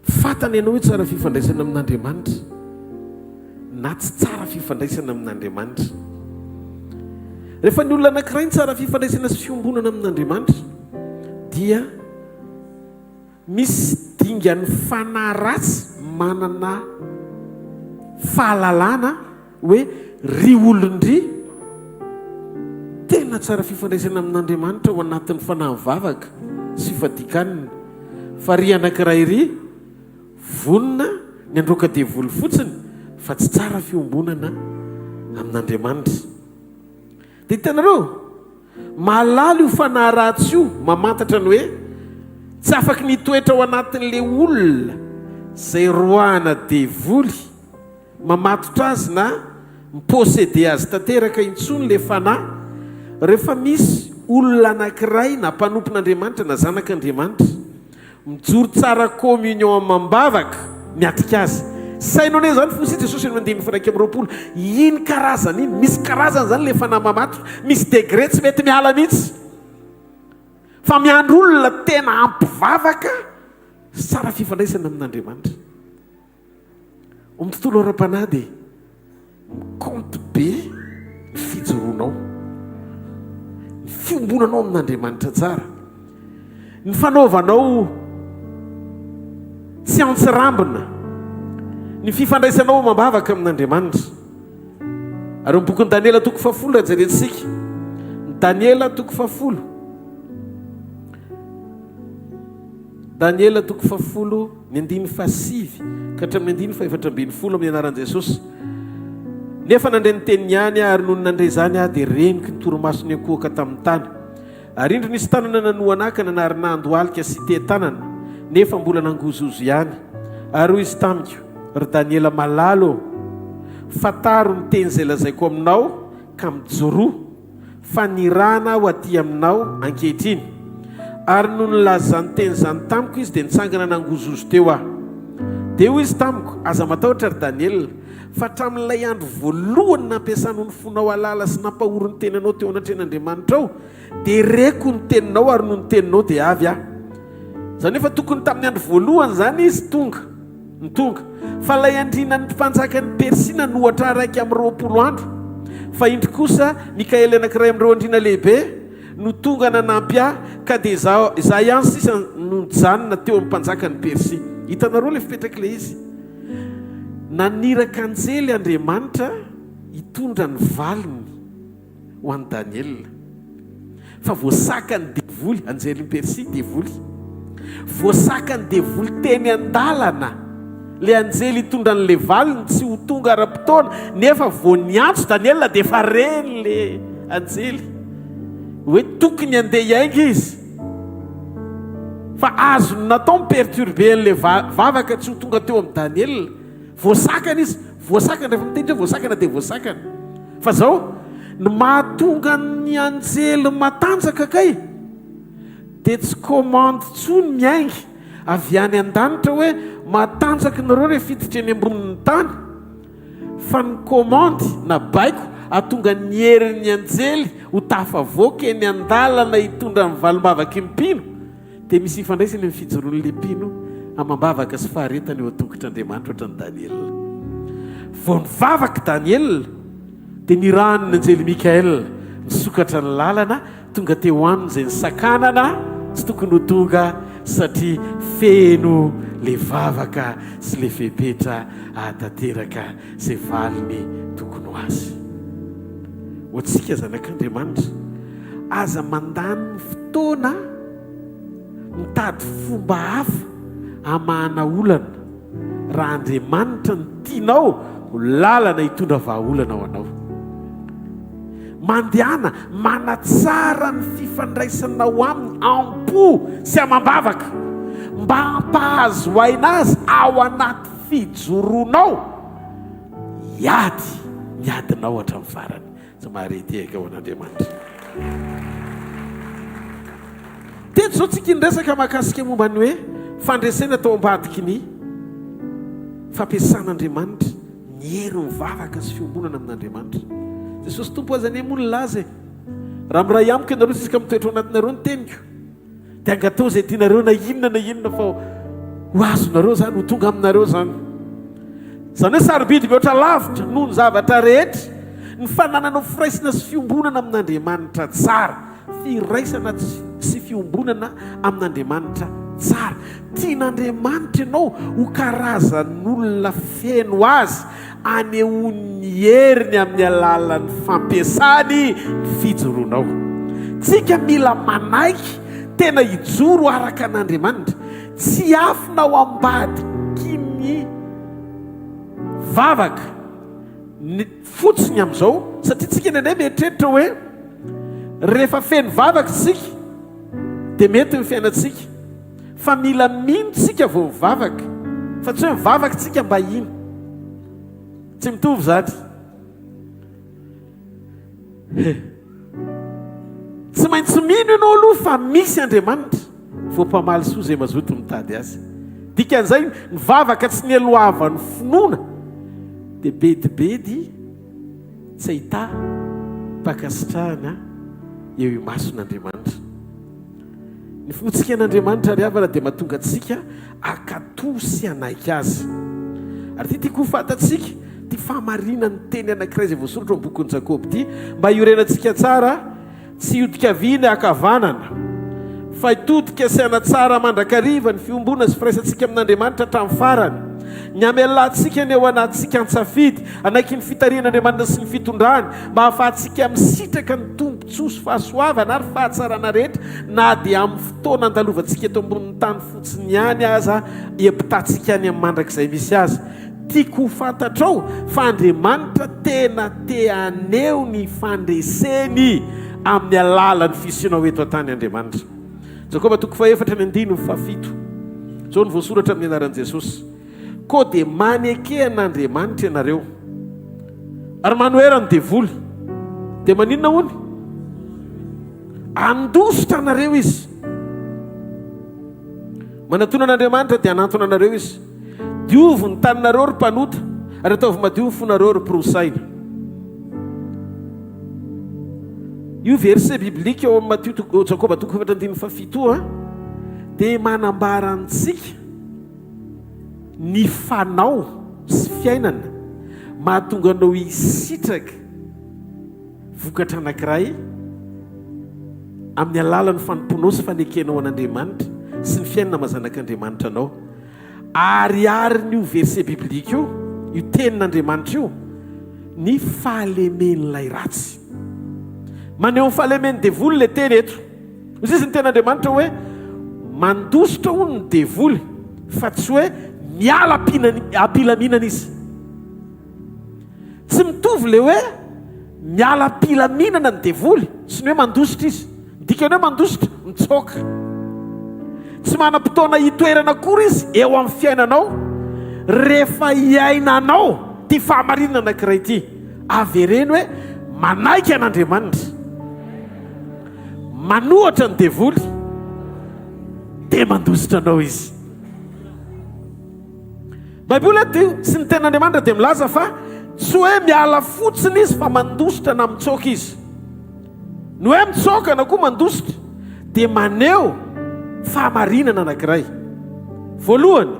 fatany ianao hoe tsara fifandraisana amin'andriamanitra na tsy tsara fifandraisana amin'andriamanitra rehefa ny olona anankiray ny tsara fifandraisana sy fiombonana amin'andriamanitra dia misy dingan'ny fanahy ratsy manana fahalalana hoe ry olondry tena tsara fifandraisana amin'andriamanitra ao anatin'ny fanahy mivavaka sy fadikanina fa ry anankiray ry vonona ny androaka dia voly fotsiny fa tsy tsara fiombonana amin'andriamanitra dia hitanareo mahalala io fanahy ratsy io mamantatra ny hoe tsy afaky nitoetra ao anatin'le olona zay roahana devoly mamatotra azy na miposede azy tanteraka intsony le fanahy rehefa misy olona anankiray na mpanompon'andriamanitra na zanak'andriamanitra mijoro tsara communion amam-bavaka miatika azy sainao ne zany fosy jesosy ny mandiny faraiky amin'ny roapolo iny karazany iny misy karazany zany le fanahy mamatotra misy degré tsy mety miala mihitsy fa miandro olona tena ampivavaka tsara fifandraisana amin'andriamanitra amin'ny tontolo ara-panahy dia mikonty be ny fijoronao ny fiombonanao amin'andriamanitra tsara ny fanaovanao tsy antsirambina ny fifandraisanao mambavaka amin'andriamanitra ary ny bokin'ny daniela toko fahafolo raha jerentsika ny daniela toko fahafolo Daniela toko fahafolo ny andiny fahasivy ka hatramin'ny andiny faefatra ambin'ny folo amin'ny anaran'i Jesosy nefa nandray ny teniny ihany ary noho ny nandray zany aho dia reniky ny toromasony akohaka tamin'ny tany ary indro nisy tanana nanohanaka nanarina andohalika sy te tanana nefa mbola nangozozo ihany ary hoy izy tamiko ry Daniela malalo fataro ny teny izay lazaiko aminao ka mijoroa fa nirana ho aty aminao ankehitriny ary no nylazany teny zany tamiko izy dia nitsangana nangozozo teo aho dia hoy izy tamiko aza matahotra ry Daniela fa hatramin'ilay andro voalohany nampiasanao ny fonao alala sy nampahoro ny tenanao teo anatren'Andriamanitra ao dia reko ny teninao ary no ny teninao dia avy aho zany efa tokony tamin'ny andro voalohany zany izy tonga fa ilay andrinan'ny mpanjakan'ny Persina nohatra raiky amin'ny 20 andro fa indro kosa Mikaely anankiray amin'ireo andrina lehibe no tonga nanampy ahy ka dia izaho ihany sisa no janona teo amin'ny mpanjakan'ny Persia hitanareo le fipetraka le izy naniraka anjely Andriamanitra hitondra ny valiny ho an'i Daniela fa voasakany devoly anjely Persia devoly voasakany devoly teny an-dalana le anjely hitondra n'le valiny tsy ho tonga ara-potoana nefa vo niantso Daniela dia efa reny le anjely hoe tokony andeha hiainga izy fa azo natao miperturbe n'le vavaka tsy ho tonga teo amin'ny Daniela voasakana izy voasakana rehefa mitendry voasakana dia voasakana fa zao ny mahatonga ny anjely matanjaka kay dia tsy komande tsony miaingy avy any an-danitra hoe matanjaka nareo rehe fiditra eny ambonin'ny tany fa ny komandy na baiko atonga ny herin'ny anjely ho tafavoaka eny an-dalana hitondra ny valombavaky mipino dia misy ifandraisany amin'ny fijoroan'le mpino amambavaka sy faharetany eo an-tongotr'Andriamanitra ohatran'ny Daniela. Vao nivavaka Daniela dia nirahan'ny anjely Mikael nisokatra ny lalana tonga teo aminy izay ny sakanana tsy tokony ho tonga satria feno le vavaka sy le fepetra ahatateraka izay valiny tokony ho azy. Hoantsika zanak'Andriamanitra aza mandany ny fotoana mitady fomba hafa hamahana olana raha Andriamanitra ny tianao ho lalana hitondra vahaolana ho anao. Mandehana manatsara ny fifandraisanao aminy ampo sy amambavaka mba hampahazo aina azy ao anaty fijoroanao miadinao hatramin'ny farany. Mahareteka ao an'Andriamanitra. Teto zao tsika nresaka mahakasika momba ny hoe fandresena tao ambadiky ny fampiasan'Andriamanitra ny hery mivavaka sy fiombonana amin'Andriamanitra. Jesosy tompo azany moa ny laza raha miray amiko ianareo sisika mitoetra ao anatinareo ny teniko dia angatao izay tianareo na inona fa ho azonareo zany ho tonga aminareo zany. Zany hoe sarobidy mihoatra lavitra noho ny zavatra rehetra ny fananana firaisana sy fiombonana amin'Andriamanitra tsara, firaisana sy fiombonana amin'Andriamanitra tsara. Tian'Andriamanitra ianao ho karazan'olona feno azy anehoany heriny amin'ny alalan'ny fampiasany ny fijoroanao. Tsika mila manaiky tena hijoro araka an'Andriamanitra, tsy afinao ambadiky ny vavaka fotsiny amin'izao satria tsika nendray mieritreritra hoe rehefa feno vavaka tsika dia mety ny fiainantsika fa mila mino tsika vao mivavaka fa tsy hoe mivavaka tsika mba ino, tsy mitovy zany. Tsy maintsy mino ianao aloha fa misy Andriamanitra vao mpamaly soa izay mazoto mitady azy. Dikan'izay ny vavaka tsy ny alohavan'ny finoana dia bedibedy tsy ahita mpakasitrahana eo imason'Andriamanitra. Ny finoantsika an'Andriamanitra ry havana dia mahatonga antsika akatoy sy anaiky azy. Ary ty tiako ho fantatsika ty fahamarinany teny anankiray izay voasoratra ao bokin'ny Jakoby ty mba hiorenantsika tsara, tsy hiodika viany akavanana fa hitodika saina tsara mandrakariva ny fiombona sy firaisantsika amin'Andriamanitra hatramin'ny farany. Ny amelantsika ny eo anatsika an-tsafidy anaiky ny fitarian'Andriamanitra sy ny fitondrany mba hahafahantsika misitraka ny tombontsoa sy fahasoavana ary fahatsarana rehetra na dia amin'ny fotoana andalovantsika eto ambonin'ny tany fotsiny ihany aza hiampitatsika any amin'ny mandrakizay misy azy. Tiako ho fantatrao fa Andriamanitra tena te-aneo ny fandreseny amin'ny alalan'ny fisianao eto an-tany Andriamanitra. Jakoba 4:7 zao ny voasoratra amin'ny anaran'i Jesosy. Ko dia maneken'Andriamanitra ianareo ary manoherany devoly dia maninona hony? Andositra anareo izy. Manatona an'Andriamanitra dia anatona anareo izy. Diovo ny taninareo ry mpanota ary ataovy madio ny fonareo ry mpirosaina. Io verset biblika eo amin'ny Jakoba 4:7 dia manambara antsika ny fanao sy fiainana mahatonga anao hisitraka vokatra anankiray amin'ny alalan'ny fanomponao sy fanekenao an'Andriamanitra sy ny fiainana mazanak'Andriamanitra anao. Ary n'io verset biblika io tenin'Andriamanitra io ny fahalemen'ilay ratsy. Maneho ny fahalemen'ny devoly le teny eto. Izy izy ny ten'Andriamanitra hoe mandositra hono ny devoly fa tsy hoe miala ampilaminana izy. Tsy mitovy le hoe miala ampilaminana ny devoly sy ny hoe mandositra izy. Dikany hoe mandositra mitsoka. Tsy manam-potoana hitoerana akory izy eo amin'ny fiainanao rehefa hiainanao ty fahamarinana anankiray ty. Avereny hoe manaiky an'Andriamanitra, manohatra ny devoly dia mandositra anao izy. Baiboly eto sy ny ten'Andriamanitra dia milaza fa tsy hoe miala fotsiny izy fa mandositra na mitsoaka izy. Ny hoe mitsoaka na koa mandositra dia maneho fahamarinana anankiray. Voalohany,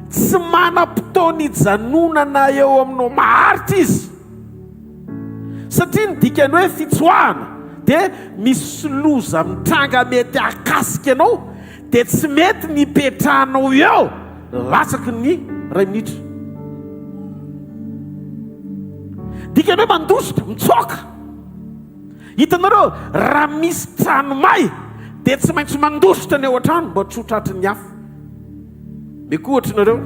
tsy manam-potoana hijanonana eo aminao maharitra izy, satria ny dikany hoe fitsoahana dia misy loza mitranga mety akasika anao dia tsy mety nipetrahanao eo latsaky ny 2 minitra. Dikany hoe mandositra, mitsoaka. Hitanareo, raha misy tranomay dia tsy maintsy mandositra ny ao an-trano mba tsotratry ny hafa. Mekohatrinareo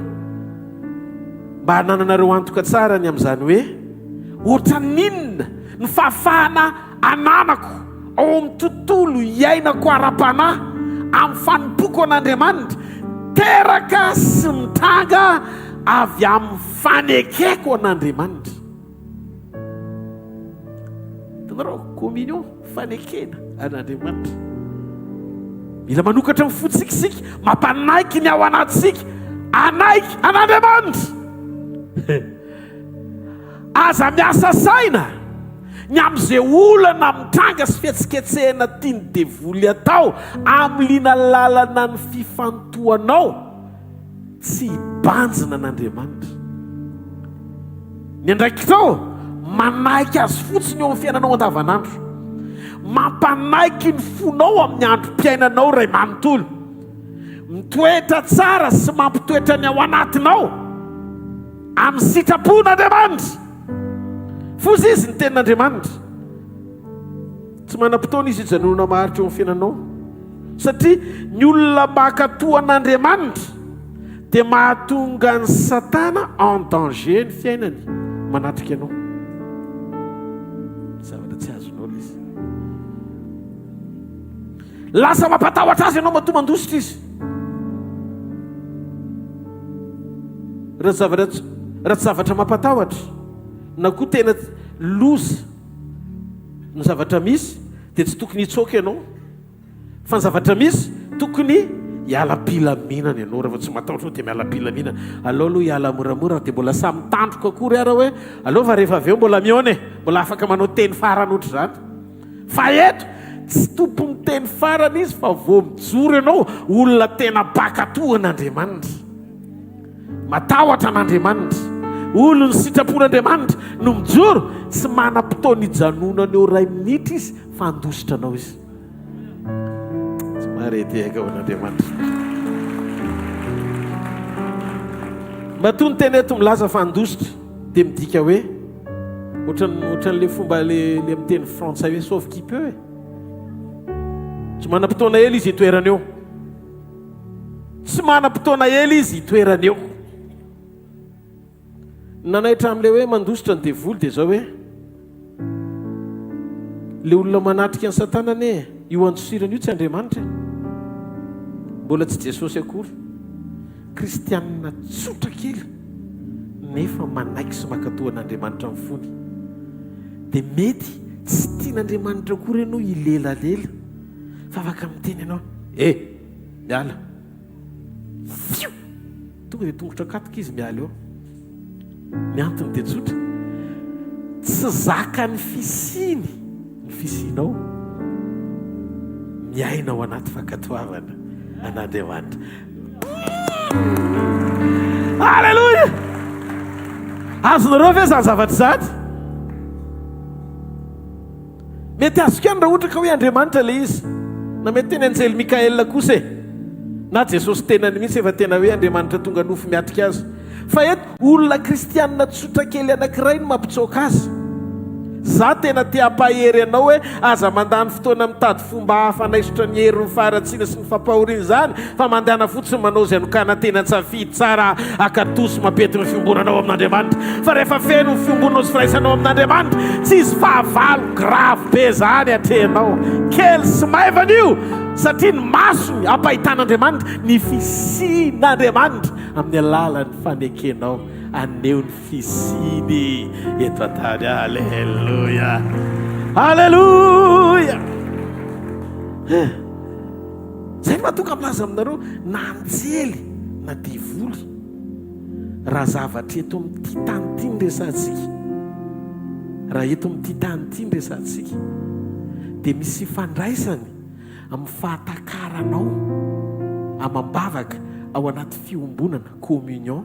mba hanananareo antoka tsara ny amin'izany hoe ohatra ninona ny fahafahana ananako ao amin'ny tontolo iainako ara-panahy amin'ny fanompoko an'Andriamanitra teraka sy mitranga avy amin'ny fanekeko an'Andriamanitra. Tanareo, communion, fanekena an'Andriamanitra. Mila manokatra amin'ny fotsikisika, mampanaiky ny ao anatsika, anaiky an'Andriamanitra. Aza miasa saina ny amin'izay olana mitranga sy fihetsiketsehana tiany devoly atao amin'ny lina lalana ny fifantohanao tsy hibanjina an'Andriamanitra. Ny andraikitao manaiky azy fotsiny eo amin'ny fiainanao andavanandro, mampanaiky ny fonao amin'ny androm-piainanao ray manontolo, mitoetra tsara sy mampitoetra ny ao anatinao amin'ny sitrapon'Andriamanitra. Fozy izy ny tenin'Andriamanitra. Tsy manam-potoana izy hijanonana maharitra eo amin'ny fiainanao, satria ny olona mankatoa an'Andriamanitra dia mahatonga ny Satana en danger ny fiainany manatrika anao. Zavatra tsy azonao izy. Lasa mampatahotra azy ianao matoa mandositra izy. Raha tsy zavatra mampatahotra na koa tena loza ny zavatra misy dia tsy tokony hitsoaka ianao, fa ny zavatra misy tokony hiala-pilaminana ianao. Raha tsy matahotra dia miala-pilaminana. Alao aloha hiala moramora dia mbola samy tandroka akory ara hoe aloha rehefa avy eo mbola mione, mbola afaka manao teny farany ohatry zany. Fa eto tsy tompony teny farany izy fa vao mijoro ianao olona tena bakatohan'Andriamanitra, matahotra an'Andriamanitra, olony sitrapon'Andriamanitra no mijoro, tsy manam-potoana hijanonana eo 2 minitra izy fa andositra anao izy. Tsy marety aika ao an'Andriamanitra. Matoa ny teny eto milaza fa andositra dia midika hoe ohatran'le fomba le amin'ny teny frantsay hoe sauve qui peut. Tsy manam-potoana ela izy hitoerana eo, tsy manam-potoana ela izy hitoerana eo. Nanaitra amin'ilay hoe mandositra ny devoly dia zao hoe le olona manatrika ny Satana anie io andosirana io tsy Andriamanitra, mbola tsy Jesosy akory, kristianina tsotra kely nefa manaiky sy mankatoa an'Andriamanitra amin'ny fony. Dia mety tsy tian'Andriamanitra akory ianao hilelalela, fa afaka miteny ianao miala fiu, tonga dia tongotra katika izy miala eo. Ny antony dia tsotra, tsy zaka ny fisinao miaina ao anaty fankatoavana an'Andriamanitra. Halleluja! Azonareo ve zany zavatra zany? Mety azo kany raha ohatra ka hoe Andriamanitra le izy, na mety teny anjely Mikaela kosa na Jesosy tenany mihitsy efa tena hoe Andriamanitra tonga nofo miatrika azy. Fa eto olona kristianina tsotra kely anankiray no mampitsoaka azy. Za tena te hampahery anao hoe aza mandany fotoana mitady fomba hafa anaisotra ny hery ny faharatsiana sy ny fampahoriana zany, fa mandana fotsiny manao izay nokana tena tsafidy tsara akatosy mapety ny fiombonanao amin'Andriamanitra. Fa rehefa feno ny fiombonanao sy firaisanao amin'Andriamanitra, tsy izy fahavalo grave be zany atrehanao, kely sy maivana io satria ny masony ampahitan'andriamanitra ny fisian'andriamanitra amin'ny alalan'ny fanekenao aneo ny fisiny eto atany. Alleluia, alleluia. Zay ny mahatonga milaza aminareo na anjely na divoly raha zavatra eto amin'ity tany ity ny resantsika, raha eto amin'ity tany ity ny resantsika dia misy fandraisany amin'ny fahatakaranao amam-bavaka ao anaty fiombonana communion,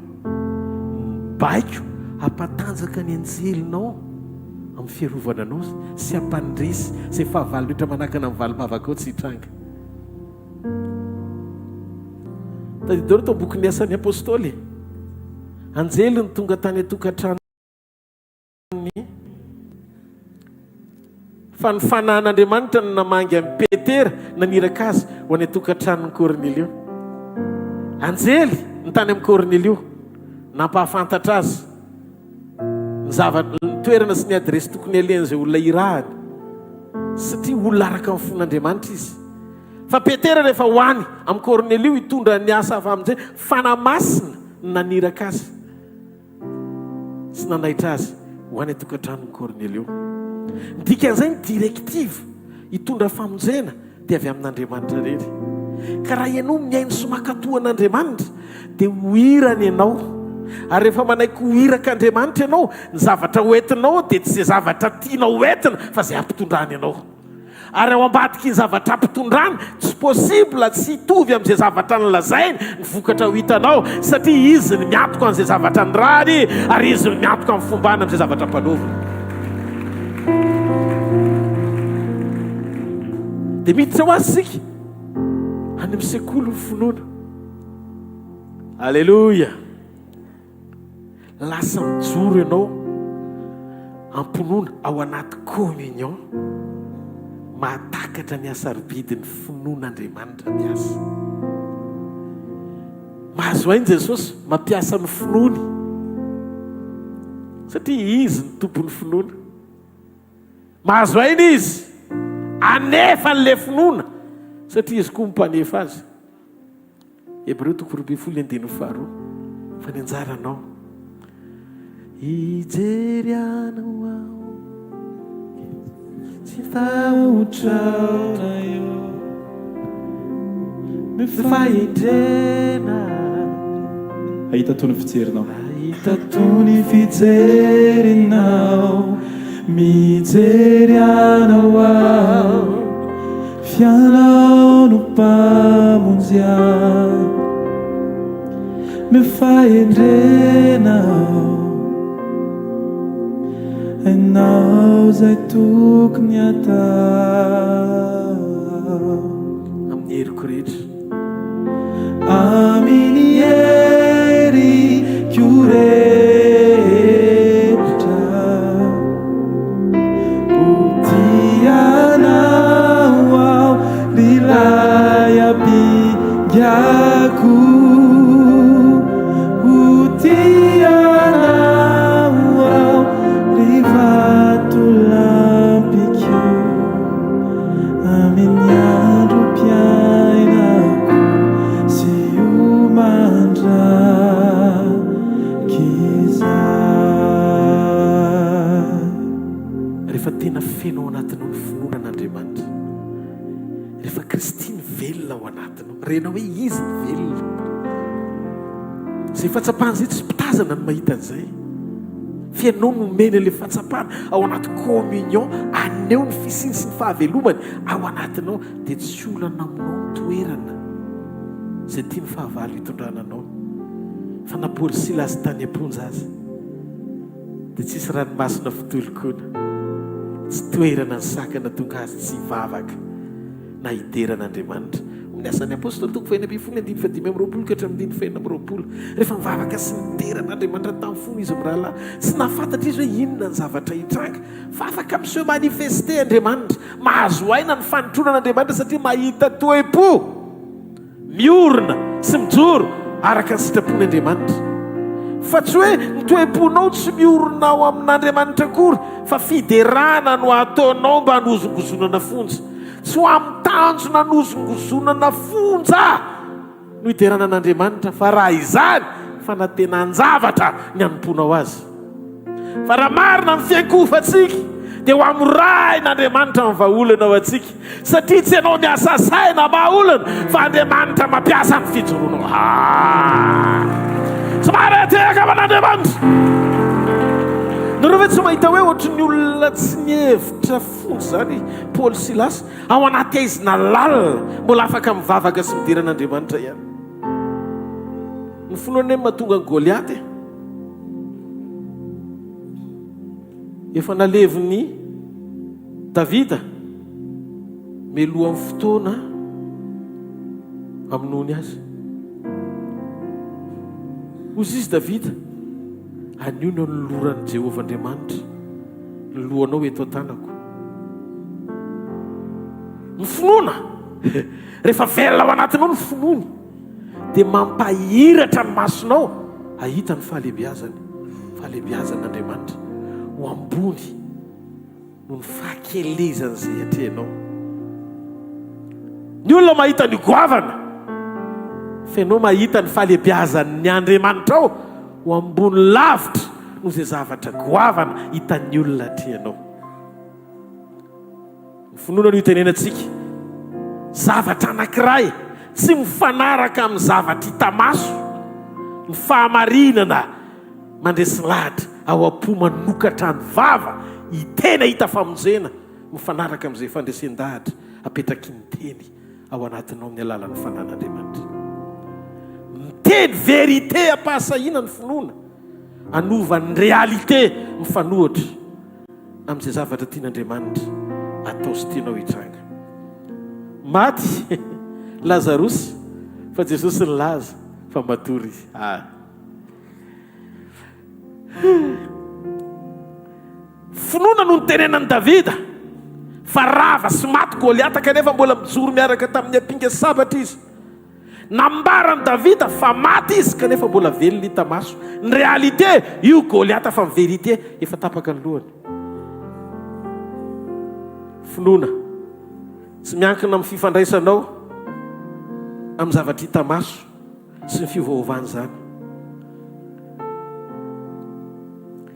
baiko hampatanjaka ny anjelinao amin'ny fiarovana anao sy hampandresy izay fahavalo rehetra manakana amin'ny valim-bavaka ao tsy hitranga. Tadidoro tao bokin'ny asan'ny apôstôly, anjely ny tonga tany atokantrano fanofanan'Andriamanitra no namangy amin'ny Petera naniraka azy ho any atokantrano ny Kornelio. Anjely ny tany amin'ny Kornelio nampahafantatra azy ny toerana sy ny adresy tokony alehan'izay olona irahany, satria olona araka amin'ny fon'Andriamanitra izy. Fa Petera rehefa hoany amin'ny Kornelio hitondra ny asa avy amin'izay fanamasina naniraka azy sy nanaitra azy ho any atokantrano ny Kornelio. Dikan'izay ny direktiva hitondra famonjena dia avy amin'Andriamanitra rery. Ka raha ianao miaino sy makatohan'Andriamanitra dia hoirany ianao, ary rehefa manaiky hoirak'Andriamanitra ianao, ny zavatra hoentinao dia tsy izay zavatra tianao hoentina fa izay ampitondrany ianao. Ary ao ambadiky ny zavatra ampitondrany tsy possible tsy hitovy amin'izay zavatra nylazainy ny vokatra ho hitanao, satria izy ny miantoka amin'izay zavatra ny rany ary izy ny miantoka amin'ny fombana amin'izay zavatra mpanaovina. Dia miditra ho azy sika any amin'ny sekoly ny finoana. Alleluia. Lasa mijoro ianao ampinoana ao anaty communion, mahatakatra ny asarobidiny finoan'Andriamanitra miasa. Mahazo ainy Jesosy mampiasa ny finoany satria izy ny tompon'ny finoana. Mahazo ainy izy anefa n'le finoana satria izy koa mimpanefa azy. Hebreo 12:12 fa ny anjaranao hijery anao aho tsy tahotrana eo mifahindrena ahita tony fijerinao, ahita tony fijerinao, mijery anao aho fianao no mpamonjy ahy mifahindrenao ianao zay tokony atao amin'ny heriko rehetra, amin'ny heriko rehetra hotianao aho liray abingako, hotianao aho rivato lampiko amin'ny andro mpiainako sy omandrakizahy. rehefa tena fenao anatinao ny finoanan'Andriamanitra, rehefa Kristy ny velona ao anatinao, renao hoe izy ny velona, izay fahatsapahana izay tsy pitazana ny mahita an'izay. Fianao nomeny ilay fahatsapahana ao anaty communion, aneo ny fisiny sy ny fahavelomany ao anatinao, dia tsy olana aminao ny toerana izay tia ny fahavalo hitondrananao. Fa na Paoly sy Silasy tany amponja azy dia tsisy ranomasina fitolokona, tsy toerana ny sakana tonga azy tsy hivavaka na hideran'Andriamanitra. Amin'ny asan'ny apôstôly 1:5-5-20 rehefa mivavaka sy nideran'Andriamanitra tamin'ny fony izy amin'ny rahalahy, tsy nahafantatra izy hoe inona ny zavatra hitranga, fa afaka miseho manifeste Andriamanitra, mahazo aina ny fanotronan'Andriamanitra satria mahita toe-po miorina sy mijoro araka ny sitrapon'Andriamanitra. Fa tsy hoe ny toe-ponao tsy miorina ao amin'Andriamanitra akory, fa fiderana no ataonao mba hanozongozonana fonja. tsy ho amin'ny tanjona nozongozonana fonja no hiderana an'Andriamanitra, fa raha izany fanatenan-javatra ny anomponao azy. Fa raha marina ny fiankofantsika dia ho amin'ny ray n'Andriamanitra ny vahaolana ao antsika, satria tsy ianao miasa saina mahaolana fa Andriamanitra mampiasa ny fijoroanao. Somary ateka aman'Andriamanitra. Nareo ve tsy mahita hoe ohatry ny olona tsy nihevitra fonja zany Paoly Silasy ao anaty aizina lalina mbola afaka mivavaka sy midira an'Andriamanitra ihany. Ny finoana mahatonga ny Goliaty efa naleviny Davida meloha amin'ny fotoana aminony azy. Ozy izy Davida anio no noloran'i Jehovah Andriamanitra ny lohanao eto an-tanako. Ny finoana rehefa velona ao anatinao ny finoany dia mampahiratra ny masonao ahita ny fahalebiazan'Andriamanitra ho ambony no ny fahakelezany izay atrehanao. Ny olona mahita ny goavana fa ianao mahita ny fahalebiazan'ny Andriamanitra ao ho ambony lavitra no izay zavatra goavana hitan'ny olona atrehanao. Ny finoana no itenenantsika zavatra anankiray tsy mifanaraka amin'ny zavatra hita maso, ny fahamarinana mandresy lahatra ao am-po manokatra ny vava hitena hita famonjena mifanaraka amin'izay fandresen-dahatra apetraky ny teny ao anatinao amin'ny alalan'ny fanan'Andriamanitra. Miteny verité ampahasahina ny finoana, anova ny réalité mifanohitra amin'izay zavatra tian'Andriamanitra atao sy tianao hitranga. Maty Lazarosy fa Jesosy ny laza fa matory izy. Finoana no nitenenan'i Davida fa rava sy maty Goliata kanefa mbola mijoro miaraka tamin'ny ampinga sabatra izy. Nambarani Davida fa maty izy kanefa mbola velona hita maso. Ny réalité io Goliata fa ny vérité efa tapaka ny lohany. Finoana tsy miankina amin'ny fifandraisanao amin'ny zavatra hita maso sy ny fiovaovany zany.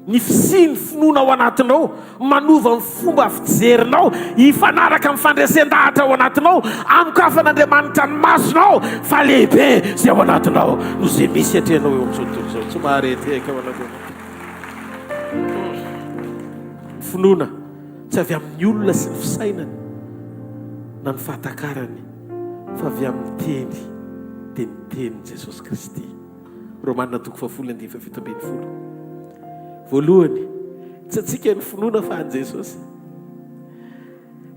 Ny fisiny finoana ao anatinao manova ny fomba fijerinao hifanaraka amin'ny fandresen-dahatra ao anatinao, anokafan'Andriamanitra ny masonao fa lehibe izay ao anatinao no izay misy atrehanao eo amin'izao tontolo izao. Tsy mahareteka ao anatinao. Finoana tsy avy amin'ny olona sy ny fisainany na ny fahatakarany fa avy amin'ny teny dia ny tenin' Jesosy Kristy. Romanina 4:7. Voalohany, tsy atsika ny finoana fa an Jesosy,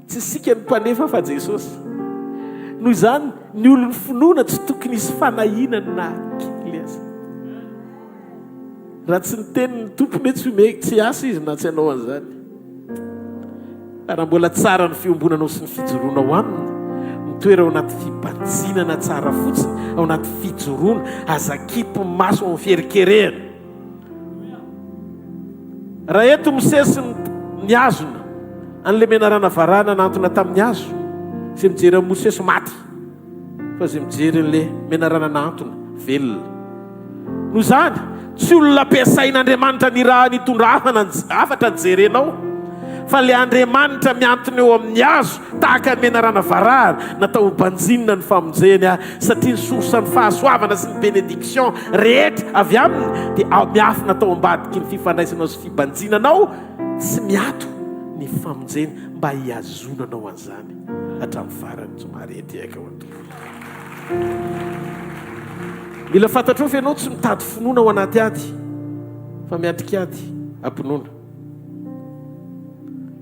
tsy sika ny mpanefa fa Jesosy. Noho izany ny olon'ny finoana tsy tokony hisy fanahinana na kely aza. Raha tsy niteny ny tompony tsy asa izy na tsy hanao an'izany. Raha mbola tsara ny fiombonanao sy ny fijoroanao aminy, mitoera ao anaty fibanjinana tsara fotsiny, ao anaty fijoroana aza-kipo maso amin'ny fieritreretana. Raha eto Mosesy niazona an'ilay menarana varana nantona tamin'ny hazo, izay mijery amin'ny Mosesy maty fa izay mijery an'ilay menarana nantona velona. Noho izany tsy olona ampiasain'Andriamanitra ny raha nitondravana afatra jerenao, fa ilay Andriamanitra miantona eo amin'ny hazo tahaka ny menarana varana natao banjinina ny famonjeny, satria ny sorsa ny fahasoavana sy ny benediction rehetra avy aminy dia miafina tao ambadiky ny fifandraisanao sy fibanjinanao sy miato ny famonjeny mba hiazonanao an'izany hatramin'ny farany. Tsomarety aika ao an-tompony. Mila fantatrao fa ianao tsy mitady finoana ao anaty ady fa miatrika ady ampinoana.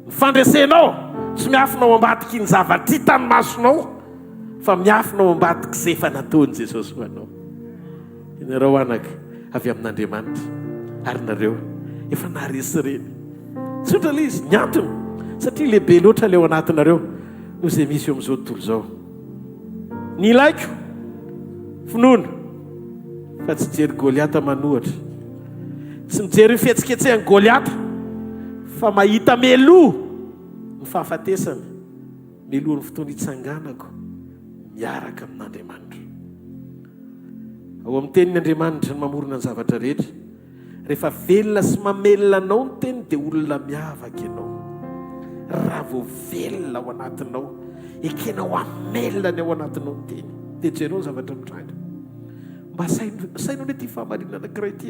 Ny fandresenao tsy miafina ao ambadiky ny zavatra hita ny masonao fa miafina ao ambadiky izay efa nataony Jesosy ho anao. Ianareo anaka avy amin'Andriamanitra ary nareo efa naharesy reny. Tsotra ilay izy niantony satria lehibe loatra ilay ao anatinareo noho izay misy eo amin'izao tontolo izao. Ny ilaiko finoana fa tsy jery Goliata manohatra, tsy mijery ny fihetsiketsehan'ny Goliata fa mahita meloa ny fahafatesany milohan'ny fotoana hitsanganako miaraka amin'Andriamanitra. Ao amin'ny tenin'Andriamanitra ny mamorona ny zavatra rehetra. Rehefa velona sy mamelona anao ny teny dia olona miavaka ianao. Raha vao velona ao anatinao, ekenao amelona ny ao anatinao ny teny. Dia jereo ny zavatra mitranga. Mba sainao ny ty fahamarinana anankiray ty.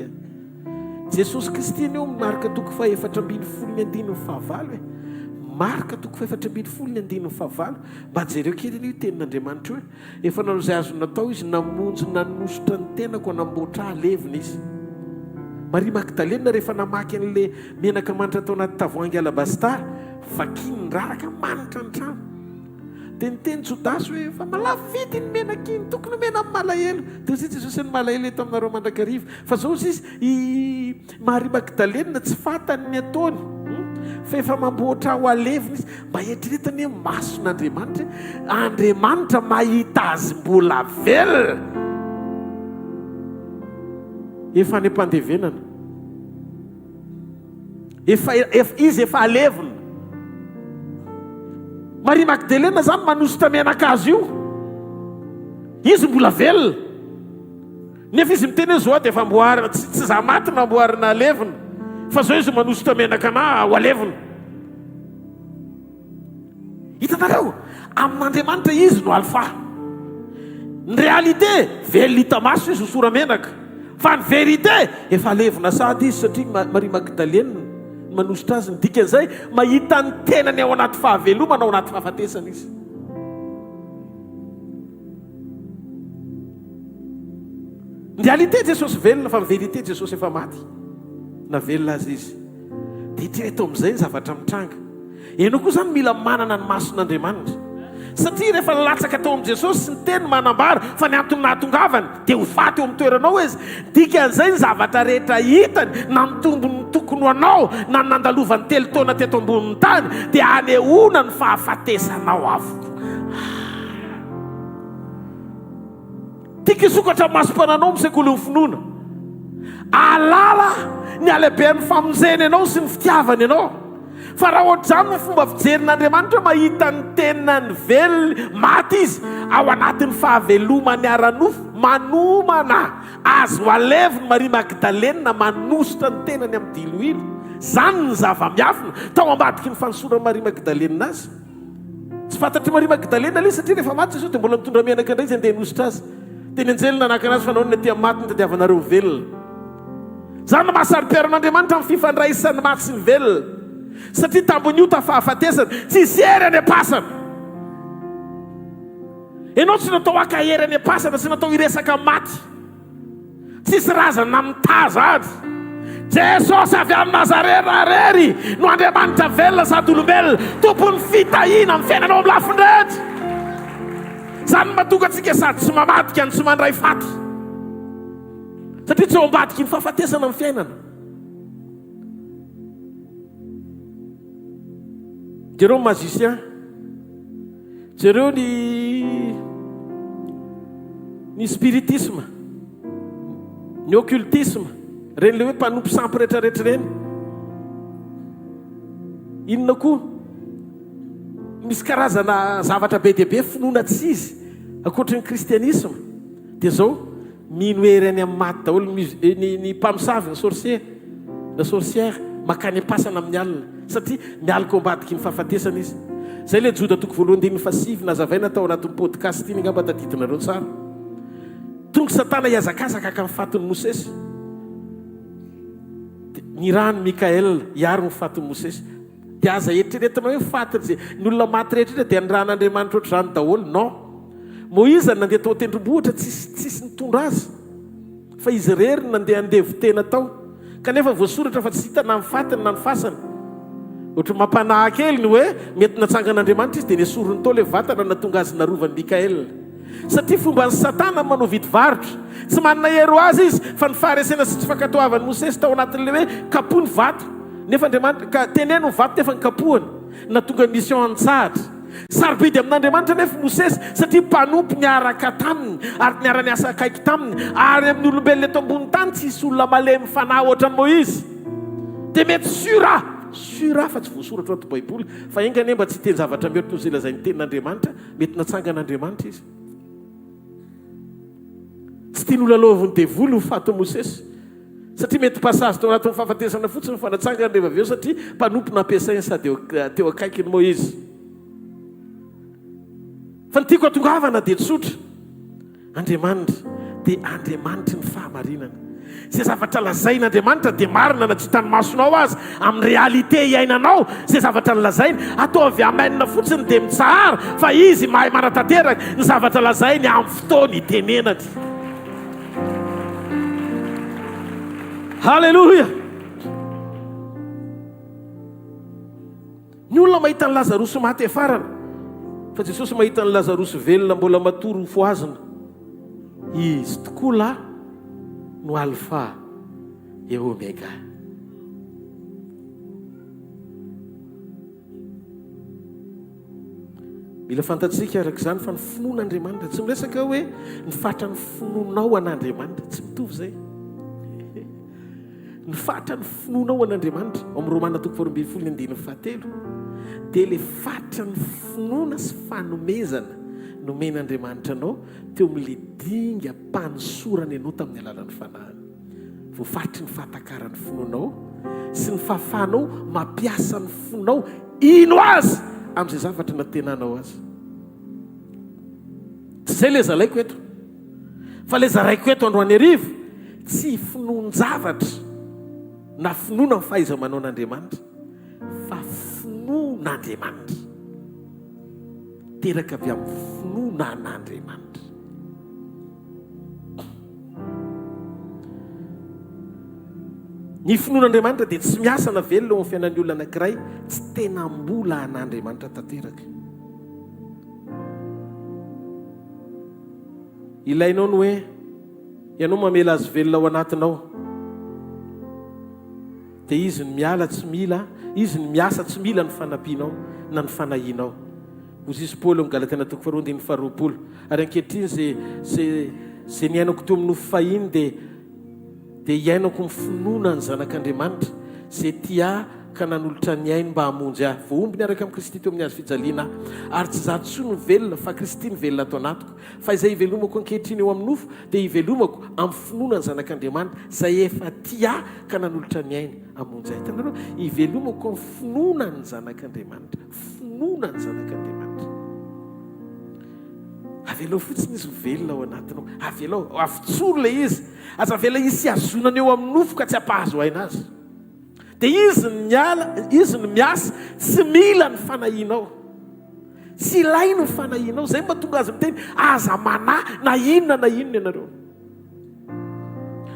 Jesosy Kristy io marika toko fa 4:9 marika toko fa 4:9 mba jereo kely io tenin'Andriamanitra hoe efa nanao izay azo natao izy namonjy nanositra ny tenako namboatra alevina izy. Maria Magdalena rehefa namaky an'le menaka manitra tao anaty tavoahangy alabastara vakiny raraka manitra ny trano. Dia niteny Jodasy hoe fa malavity ny menaka iny, tokony mena amin'ny malahelo. Dia izy Jesosy ny malahelo eto aminareo mandrakariva. Fa zao izy i Maria Magdalena tsy fantany ny ataony. Fa efa mamboatra ho alevina izy. Mba eritreretany hoe mason'Andriamanitra, Andriamanitra mahita azy mbola velona. Efa any am-pandevenana. Izy efa alevina. Maria Magdalena zany manositra menaka azy io. Izy mbola velona. Nefa izy miteny hoe zao dia efa mboarina, tsy za maty no amboarina alevina. Fa zao izy manositra menaka na ho alevina. Hitanareo, amin'Andriamanitra izy no alfa. Ny réalité, velona hita maso izy hosora menaka. Fa ny vérité, efa alevina sady izy satria Maria Magdalena manositra azy. Ny dikan'izay mahita ny tenany ao anaty fahavelomana ao anaty fahafatesana izy. Ny réalité Jesosy velona, fa ny vérité Jesosy efa maty. Na velona azy izy. Dia hitreto amin'izay ny zavatra mitranga. Ianao koa zany mila manana ny mason'Andriamanitra. Satria rehefa latsaka tao amin'ny Jesosy sy ny teny manambara fa ny antony nahatongavany dia ho faty eo amin'ny toeranao izy. Dikan'izay ny zavatra rehetra hitany na mitombony tokony ho anao na nandalovany 3 taona teto ambonin'ny tany dia hanehoana ny fahafatesanao avokoa. Tika isokatra masom-pananao amin'ny sekoly ny finoana. Alala ny alehiben'ny famonjeny ianao sy ny fitiavany ianao. Fa raha ohatr'izany ny fomba fijerin'Andriamanitra mahita ny tenany velona maty izy ao anatin'ny fahavelomany ara-nofo manomana azy ho aleviny Maria Magdalena manositra ny tenany amin'ny diloilo. Zany ny zava-miafina tao ambadiky ny fanosorany Maria Magdalena azy. Tsy fantatry Maria Magdalena ilay satria rehefa maty Jesosy dia mbola mitondra menaka indray izy andeha hanositra azy. Teny anjely nanaka anazy fa nahoana ty maty ny tadiavanareo velona. Zany no mahasariperin'Andriamanitra amin'ny fifandraisan'ny maty sy ny velona. Satria tambony io tafahafatesana tsy sery any am-pasana. Ianao tsy natao akahery any am-pasana, tsy natao hiresaka maty. Tsisy razana mitazady. Jesosy avy amin'ny Nazarena rery no Andriamanitra velona sady olombelona, tompony fitahiana amin'ny fiainanao amin'ny lafindrety. Zany mahatonga antsika sady tsy mamadika ny tsy mandray faty. Satria tsy ao ambadiky ny fahafatesana amin'ny fiainana. Jereo magicien, jereo ny spiritisme, ny occultisme, reny le hoe mpanompo sampy rehetrarehetra reny. Inona koa? Misy karazana zavatra be dia be finoana tsy izy ankoatry ny kristianisme. Dia zao mino hereny amin'ny maty daholo ny mpamosavy, ny sorcier, na sorcière makany am-pasana amin'ny alina. Satria mialaka ao ambadiky ny fahafatesana izy. Zay le Joda toko 2:5 nazavaina tao anatin'ny podcast iny ngamba tadidinareo tsara. Tonga Satana hiazakazaka ka mifatin'ny Mosesy. Ny rano Mikael hiaro ny fatin'ny Mosesy. Dia aza eritreretina hoe fatiny ny olona maty rehetra dia ny ran'Andriamanitra ohatry rano daholo. Non. Moïse nandeha tao tendrombohitra tsisy nitondra azy. Fa izy rery nandeha andevotena tao. Kanefa voasoratra fa tsy hita na ny fatiny na ny fasany. Ohatry mampanahy kely ny hoe mety natsangan'Andriamanitra izy dia nesorony tao le vatana natonga azy narovany Mikael. Satria fomba ny Satana manao vidy varotra. Tsy manana hero azy izy fa ny faharesena sy tsy fankatoavany Mosesy tao anatin'le hoe kapohy ny vato. Nefa Andriamanitra teneno ny vato nefa ny kapohany. Natonga mission an-tsahatra. Sarobidy amin'Andriamanitra nefa Mosesy satria mpanompo niaraka taminy ary niara-niasa akaiky taminy ary amin'ny olombelona eto ambony tany tsisy olona malemy fanahy ohatran'ny Moïse. Dia mety sura sura fa tsy voasoratra ato baiboly fa engany mba tsy teny zavatra mihoatra no zay lazainy tenin'Andriamanitra mety natsangan'Andriamanitra izy tsy tian'olona aloviny devoly ho fato Mosesy satria mety pasazy tao anatin'ny fahafatesana fotsiny ny fanatsangana rehefa avy eo satria mpanompo nampiasainy sady teo akaiky ny Moïse fa ny tiako atongavana dia tsotra Andriamanitra dia Andriamanitra ny fahamarinana zay zavatra lazain'Andriamanitra dia marina na tsy hitany masonao azy amin'ny réalité iainanao zay zavatra lazainy atao avy amainina fotsiny dia mitsahara fa izy mahay manatanteraka ny zavatra lazainy amin'ny fotoana itenenany. Halleluja. Ny olona mahita ny Lazarosy maty afarana fa Jesosy mahita ny Lazarosy velona mbola matory ho foazina izy tokoa la no alpha e omega. Mila fantatsika araka izany fa ny finoan'Andriamanitra tsy miresaka hoe ny fatra ny finoanao an'Andriamanitra tsy mitovy zay. Ny fatra ny finoanao an'Andriamanitra amin'ny Romana 12:7 dia le fatra ny finoana sy fanomezana nomen'Andriamanitra anao teo amin'le dinga mpanosorany ianao tamin'ny alalan'ny fanahiny. Voafatry ny fahatakarany finoanao sy ny fahafahanao mampiasa ny fonao ino azy amin'izay zavatra natenanao azy. Tsy izay le zalaiko eto fa le zaraiko eto androany arivo tsy finoan-javatra na finoana ny fahaiza-manao n'Andriamanitra fa finoan'Andriamanitra teraka avy amin'ny finoanan'Andriamanitra. Ny finoan'Andriamanitra dia tsy miasana velona eo amin'ny fiainan'ny olona anankiray tsy tena mbola an'Andriamanitra tanteraka. Ilainao ny hoe ianao mamela azy velona ao anatinao dia izy ny miala tsy mila, izy ny miasa tsy mila ny fanampianao na ny fanahinao. Hozy izy Paoly amin'ny Galatiana 2:20 ary ankehitriny zay niainako teo amin'ny nofo fahiny dia iainako ny finoana ny zanak'Andriamanitra zay tia ka nanolotra ny ainy mba hamonjy ahy. Voaomby niaraka amin'ny Kristy teo amin'ny hazo fijaliana ary tsy zato tsoa ny velona fa Kristy ny velona ato anatiko fa izay ivelomako ankehitriny eo amin'ny nofo dia ivelomako amin'ny finoana ny zanak'Andriamanitra zay efa tia ka nanolotra ny ainy hamonjy ahy. Hitanareo, ivelomako amin'ny finoana ny zanak'Andriamanitra, finoana ny zanak'Andriamanitra. Avelao fotsiny izy velona ao anatinao, avelao avitsoro le izy, aza avela izy sy azonana eo amin'ny nofo ka tsy hampahazo aina azy. Dia izy ny miasa tsy mila ny fanahinao, tsy ilainy ny fanahinao. Zay mba tonga azy miteny aza manahy na inona ianareo.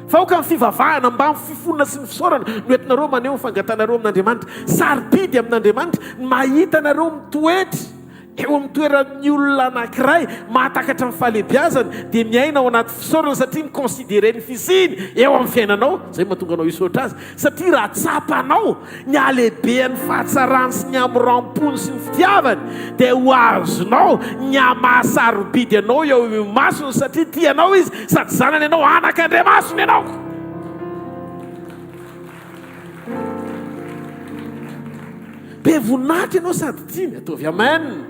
Fa oka ny fivavahana mba amin'ny fifonana sy ny fisaorana no entinareo maneho ny fangatanareo amin'Andriamanitra. Sarobidy amin'Andriamanitra ny mahita nareo mitoetry eo amin'ny toeran'ny olona anankiray mahatakatra ny fahalebiazana dia miaina ao anaty fisaorana satria mikonsidere ny fisiny eo amin'ny fiainanao. Zay mahatonga anao hisaotra azy satria raha tsapanao ny alehibean'ny fahatsarany sy ny amirampony sy ny fitiavany dia ho azonao ny amahasarobidy anao eo io masony satria tianao izy sady zanany ianao anak'Andriamasony ianao. Be voninahitra ianao sady tiany ataovy amen.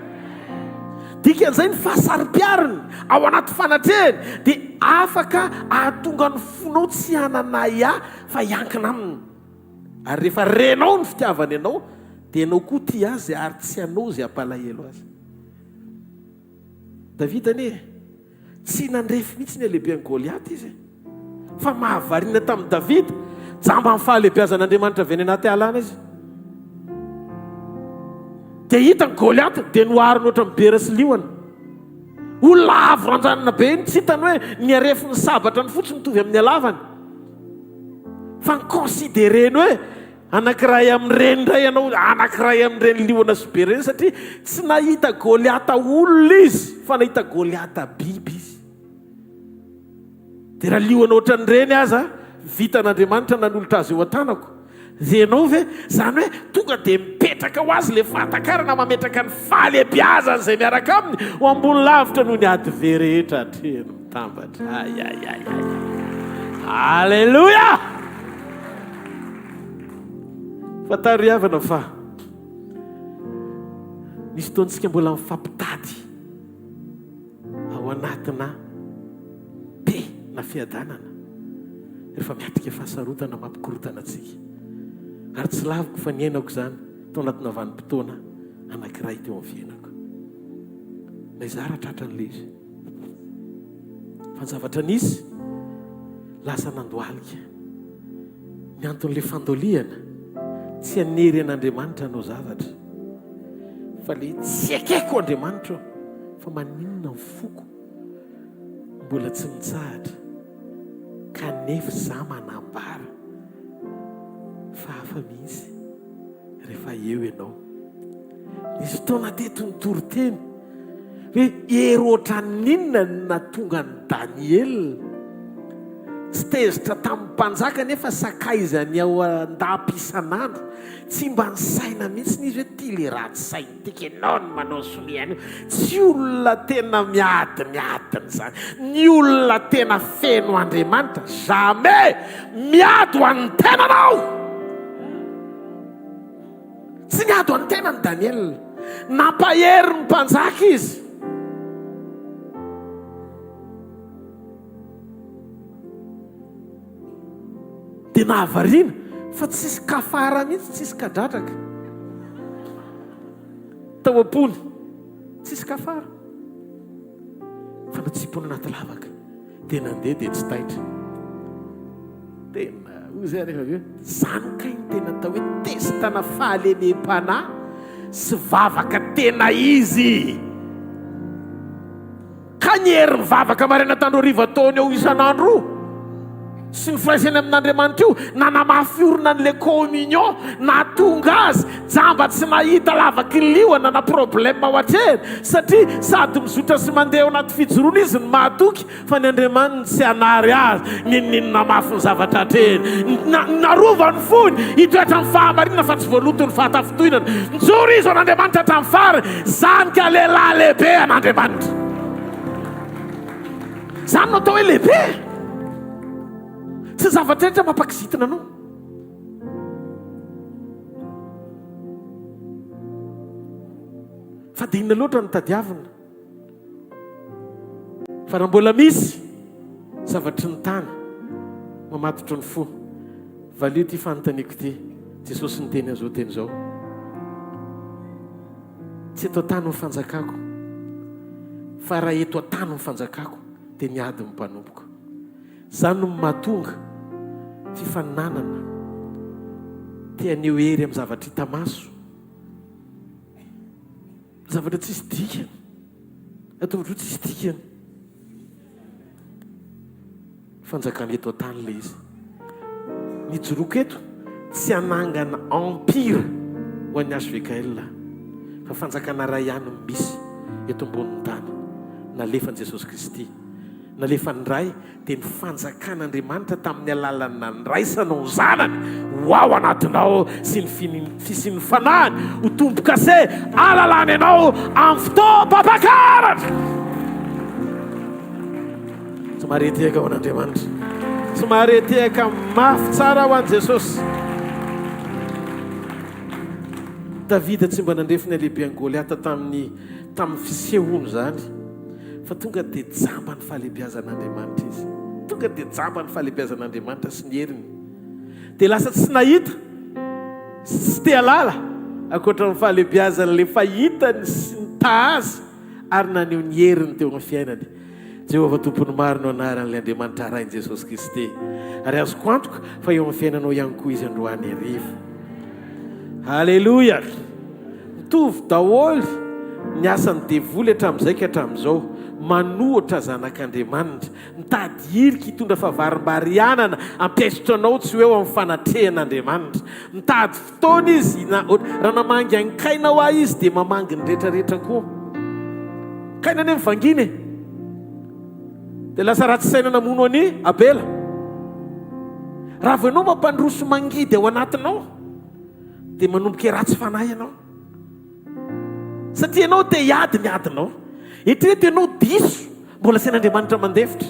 Dikan'izay ny fahasarom-piariny ao anaty fanatrehany dia afaka ahatonga ny fonao tsy hananay fa hiankina aminy. Ary rehefa renao ny fitiavany ianao dia ianao koa tia azy ary tsy anao zay hampalahelo azy. Davida tsy nandrefy mihitsy ny alehibean'ny Goliaty izy fa mahavariana tamin'ny Davida jamba amin'ny fahalebiazan'Andriamanitra avy any anaty alana izy. Dia hita ny Goliaty dia nohariny ohatran'ny bera sy liona. Olona avo ranjanina be iny tsy hitany hoe ny arefy ny sabatra ny fotsiny mitovy amin'ny halavany. Fa ny konsidereny hoe anankiray amin'ny reny indray ianao, anankiray amin'ny reny liona sy be reny satria tsy nahita Goliata olona izy fa nahita Goliata biby izy. Dia raha liona ohatran'ny reny aza vitan'Andriamanitra nanolotra azy eo an-tanako. Dia ianao ve zany hoe tonga dia mipetraka ho azy le fahatakarana mametraka ny fahalebiazany izay miaraka aminy ho ambony lavitra noho ny ady ve rehetra atrehany mitambatra. Halleluja. fataro havana fa nisy taontsika mbola mifampitady ao anatina be na fiadanana rehefa miatrika fahasarotana mampikorotana atsika ary tsy laviko fa niainako zany tao anatina vanim-potoana anankiray teo amin'ny fiainako na izara tratran'le izy fa ny zavatra nisy lasa nandoalika ny anton'le fandoliana tsy hanery an'Andriamanitra anao zavatra fa le tsy akeko Andriamanitra fa maninona ny foko mbola tsy mitsahatra kanefa za manambara fa hafa mihitsy rehefa eo ianao nisy fotoana teto ny toriteny hoe eroatra ninona na tonga ny Daniel tsy tezitra tamin'ny mpanjaka nefa sakaizany ao andam-pisan'andro tsy mba ny saina mihitsy n'izy hoe ty le ratsy saina tika ianao no manao soniany tsy olona tena miadiny zany ny olona tena feno Andriamanitra jamais miado an'ny tenanao tsy miado an'ny tenany Daniel nampahery ny mpanjaka izy dia nahavariana fa tsisy kafara mihitsy tsisy kadradraka tao am-pony tsisy kafara fa natsipona anaty lavaka dia nandeha dia tsy taitra tena hoy zay rehefa aveo zany kay ny tena atao hoe testana fahalemem-panahy sy vavaka tena izy ka nyery mivavaka marina tandroariva taony eo isan'andro sy ny firaisany amin'Andriamanitra io nanamafiorina n'le communion natonga azy jamba tsy nahita lavaky ny lioana na problème ohatrany satria sady mizotra sy mandeha ao anaty fijoroana izy ny mahatoky fa ny Andriamanitra tsy hanary azy ninninona mafy ny zavatra atreny narovany fony hitoetra ny fahamarinana fa tsy voaloto ny fahatafitohinana njoro izy an'Andriamanitra hatramin'ny fary zany ka lehilahy lehibe an'Andriamanitra zany no atao hoe lehibe tsy zavatra rehetra mampakisitina anao fa dia inona loatra ny tadiavina fa raha mbola misy zavatry ny tany mamatotro ny fo valio ty fanontaniako ty Jesosy ny teny azao teny zao tsy eto an-tany ny fanjakako fa raha eto an-tany ny fanjakako dia niady ny mpanompoko zany no mahatonga fifaninanana tianeo hery amin'ny zavatra hita maso zavatra tsisy dikany ataovatra tsisy dikany fanjakana eto an-tany le izy nijoroka eto tsy hanangana empire ho an'ny hvkl fa fanjakana ray ihany misy eto ambonin'ny tany nalefany Jesosy Kristy nalefa ny ray dia ny fanjakan'Andriamanitra tamin'ny alalana ny raisanao zanany ho ao anatinao sy ny fisian'ny fanahiny ho tombo-kase alalany ianao amin'ny fotoam-pampakaratra tsy maharetehaka ao an'Andriamanitra tsy maharetehaka mafy tsara ho an'i Jesosy Davida tsy mba nandrefi ny alehibean'ny Goliata tamin'ny fisehoany zany fa tonga dia jamba ny fahalehibiazan'Andriamanitra izy tonga dia jamba ny fahalehibiazan'Andriamanitra sy ny heriny dia lasa tsy nahita sy te halala ankoatra ny fahalehibiazan'le fahitany sy ny tahazy ary naneho ny heriny teo amin'ny fiainany Jehovah tompony maro no anaran'ilay Andriamanitra rainy Jesosy Kristy ary azoko antoka fa eo amin'ny fiainanao ihany koa izy androany hariva halleloia mitovy daholy ny asany devoly hatramin'izay ka hatramin'izao manohatra zanak'Andriamanitra mitady hirika hitondra fahavarim-barianana ampiaisitra anao tsy hoe amin'ny fanatrehan'Andriamanitra mitady fotoana izy raha namangy ankaina ho ahy izy dia mamangy ny rehetrarehetra koa kaina ane mivanginy dia lasa ratsy saina namono any Abela raha vo ianao mampandroso mangidy ao anatinao dia manomboka ratsy fanahy ianao satria ianao te hiady ny adinao etrety ianao diso mbola sain'Andriamanitra mandefitra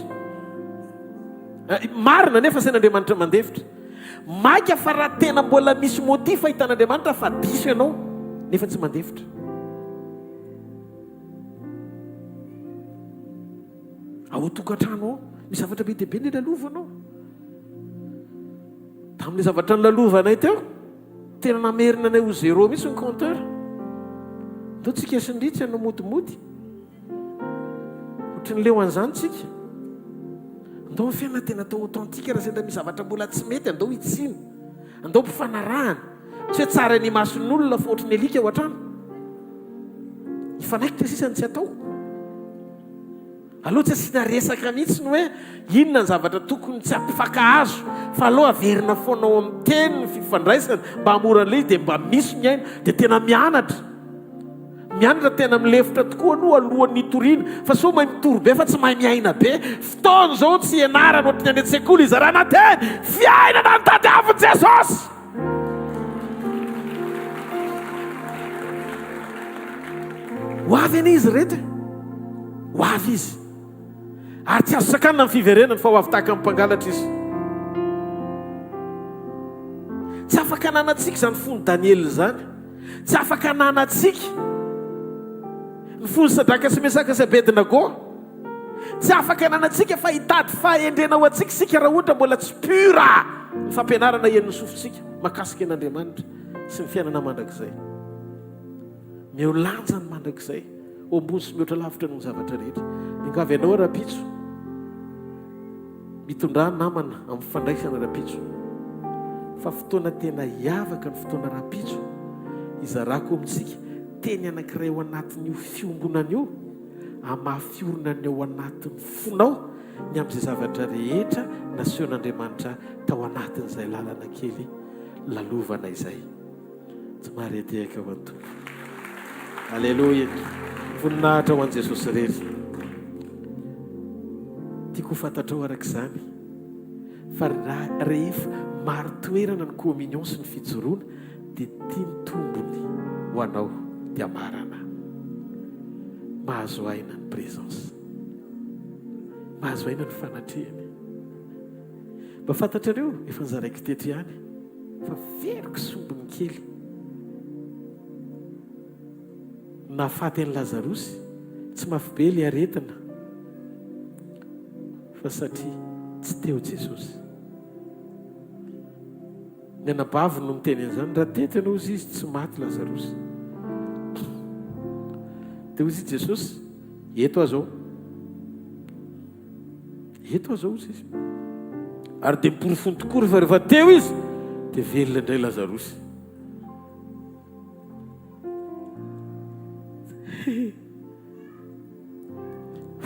marina nefa sain'Andriamanitra mandefitra maika fa raha tena mbola misy motif fahitan'Andriamanitra fa diso ianao nefa tsy mandefitra. Ao tokantrano misy zavatra be deaibe ny lalovanao. Tamin'ilay zavatra ny lalovanay teo tena namerina anay ho 0 misy ny compteur. Ndao tsika sindritsy anao modimody ohatry ny leo an'izany tsika. Andao ny fiainana tena atao authentique raha sendra misy zavatra mbola tsy mety andao hitsiny, andao mpifanarahana. Tsy hoe tsara ny mason'olona fa ohatry ny alika ao an-trano. Ifanaikitra sisany tsy atao. Aloha tsy asiana resaka mihitsy ny hoe inona ny zavatra tokony tsy ampifankahazo, fa aloha averina foanao amin'ny teny ny fifandraisana mba hamoran'ilay izy dia mba misy miaina dia tena mianatra tena milefitra tokoa no alohan'ny toriana fa so mahay mitory be fa tsy mahay miaina be. Fotoana izao tsy ianarana ohatry ny any an-tsekoly izy raha na teny fiainana ny tadiavin' Jesosy. Ho avy any izy rehetra, ho avy izy ary tsy azo sakanina amin'ny fiverenany fa ho avy tahaka amin'ny mpangalatra izy. Tsy afaka ananantsika izany fony Daniel izany, tsy afaka ananantsika ny fony Sadraka sy Mesaka sy Abednego, tsy afaka ananantsika fa hitady fahendrena ho antsika sika raha ohatra mbola tsy pura ny fampianarana hen'ny sofintsika mahakasika an'Andriamanitra sy ny fiainana mandrakizay. Meo lanjany mandrakizay o ambony sy mihoatra lavitra ny zavatra rehetra. Mingavy ianao rapitso mitondra namana amin'ny fandraisana rapitso, fa fotoana tena hiavaka ny fotoana rapitso izarako amintsika teny anankiray ao anatin'io fiombonana io amafiorina ny ao anatin'ny fonao ny amin'izay zavatra rehetra nasehon'Andriamanitra tao anatin'izay lalana kely lalovana izay. Tsy maharetehaka ho an'ny tompo. Alleluia. Voninahitra ho an'i Jesosy rery. Tiako fantatrao arak'izany fa rehefa maro toerana ny communion sy ny fijoroana dia tia ny tombony ho anao dia marana. Mahazo aina ny présence, mahazo aina ny fanatrehany. Mba fantatrareo efa nizaraiko teto ihany fa veriko sombony kely nafaty an'i Lazarosy tsy mafy be ilay aretina fa satria tsy teo Jesosy. Ny anabavy no miteny an'izany, raha teto ianao izy tsy maty Lazarosy. Dia hozy Jesosy, eto azao, eto azao izy. Ary dia miporofony tokoa rehefa teo izy dia velona indray Lazarosy.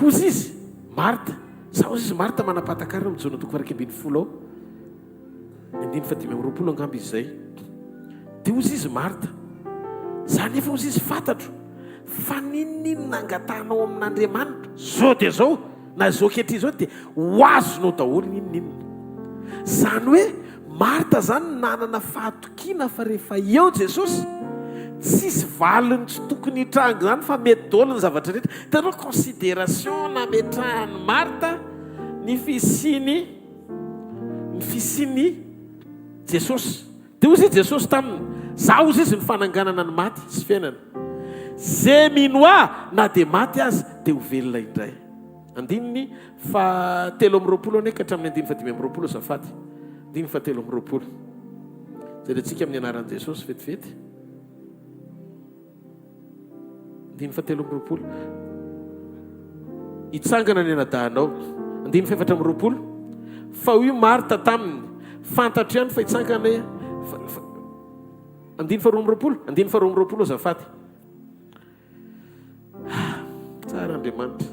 Hozy izy Marta, sa hozy izy Marta manapatakarina mijona toko faraky ambin'ny folo ao, 2:5 angambo izy zay. Dia hozy izy Marta, za nefa hozy izy fantatro fa ninona angatanao amin'Andriamanitra zao dia zao na zao kehitriny zao dia ho azonao daholo ninona. Zany hoe Marta zany nanana fahatokiana fa rehefa eo Jesosy tsisy valiny tsy tokony hitranga zany fa mety daholo ny zavatra rehetra. Hitanao considération nametrahany Marta ny fisiny Jesosy. Dia hozy Jesosy taminy za hozy izy ny fananganana ny maty sy fiainana. Zay minoa na dia maty azy dia ho velona indray. 3:20 ane ka hatramin'ny 5:20 azafady. 5:20 zay dia tsika amin'ny anaran'i Jesosy vetivety. 5:20 hitsangana ny anadahanao. 5:20 fa io Marta taminy fantatro ihany fa hitsangana 5:20 azafady. Tsara Andriamanitra,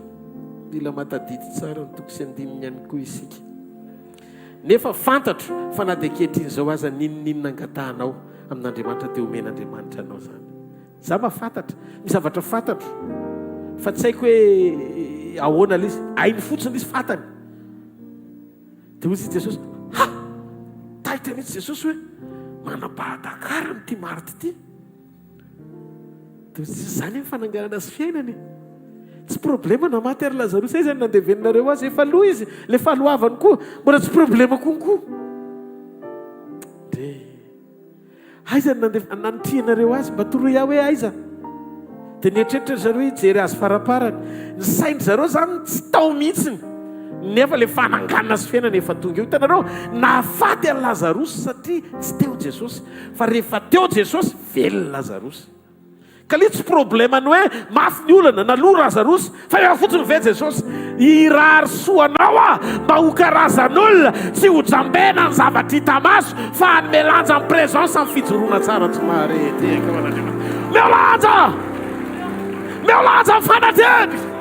mila matadity tsara ny toko sy andininy ihany koa isika. Nefa fantatro fa na dia ankehitriny izao aza ninona angatahanao amin'Andriamanitra dia omen'Andriamanitra anao zany. Za mahafantatra, misy zavatra fantatro fa tsy haiko hoe ahoana ilay izy, hainy fotsiny izy fantany. Dia hozy Jesosy, ha! Taitra mihitsy Jesosy hoe manam-pahatakara n'ity Marta ity. Dia hozy zany ny fananganana sy fiainany. Tsy problema na maty ary Lazarosy izany nandevenonareo azy efa aloha izy, le fahaloavany koa mbola tsy problema konkoa. aiza nanotianareo azy mba toroy aho hoe aiza dia nietreritra zareo hijery azy faraparany ny saindry zareo zany tsy tao mihitsiny nefa le fananganana sy fiainana efa tonga eo hitanareo nahafaty any lazarosy satria tsy teo Jesosy fa rehefa teo Jesosy velona Lazarosy ka le tsy problema ny hoe mafy ny olana naloha Lazarosy fa eo fotsiny ve Jesosy irary soanao mba ho karazan'olona tsy ho jambena ny zavatra hita maso fa hanmelanja ny présence amin'ny fijoroana tsara tsy maharety meolanja ny fanateny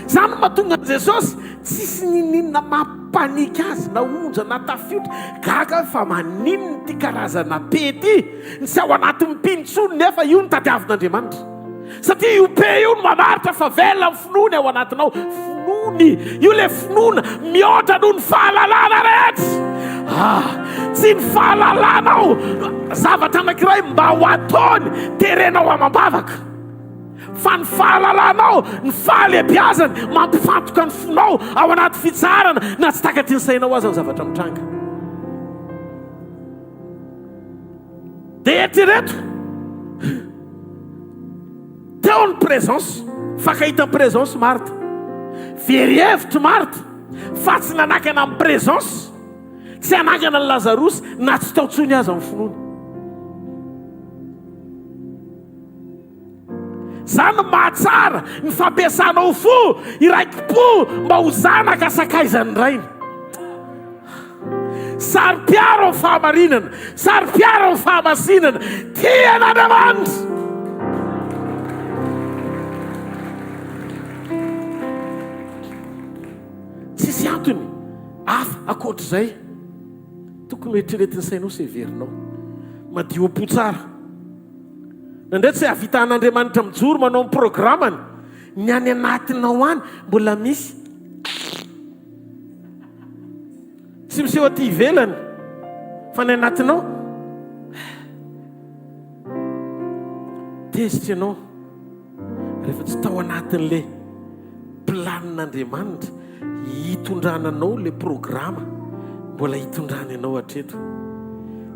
zany mahatonga an Jesosy tsisy nininona mampanika azy na onja na tafiotra gaga fa maninony ty karazana pety ny tsy ao anatin'ny mpintsony nefa io ny tadiavin'Andriamanitra satria io pe io no mamaritra fa velona ny finoany ao anatinao finony io le finoana mihoatra noho ny fahalalana rehetra tsy ny fahalalanao zavatra anankiray mba ho ataony terenao amam-bavaka fa ny fahalalanao ny fahalebiazany mampifantoka ny fonao ao anaty fitsarana na tsy takaty ny sainao azy ny zavatra mitranga dia eritrereto teo ny présence fakahita ny présence Marta very hevitra Marta fa tsy nanakana amin'ny présence tsy anakana ny Lazarosy na tsy tao tsony azy amin'ny finoana zany mahatsara ny fampiasanao fo iraiki-po mba ho zanaka sakaizany rainy sary-piaro amin'ny fahamarinana sary-piaro amin'ny fahamasinana tian'Andriamanitra tsisy antony hafa akoatr'izay tokony hoeritreretiny sainao sy heverinao madio am-po tsara nandray tsy havitan'Andriamanitra mijoro manao ny programany ny any anatinao any mbola misy tsy miseho aty ivelany fa ny anatinao tezitra ianao rehefa tsy tao anatin'le planin'Andriamanitra hitondrananao le programa mbola hitondrana ianao hatreto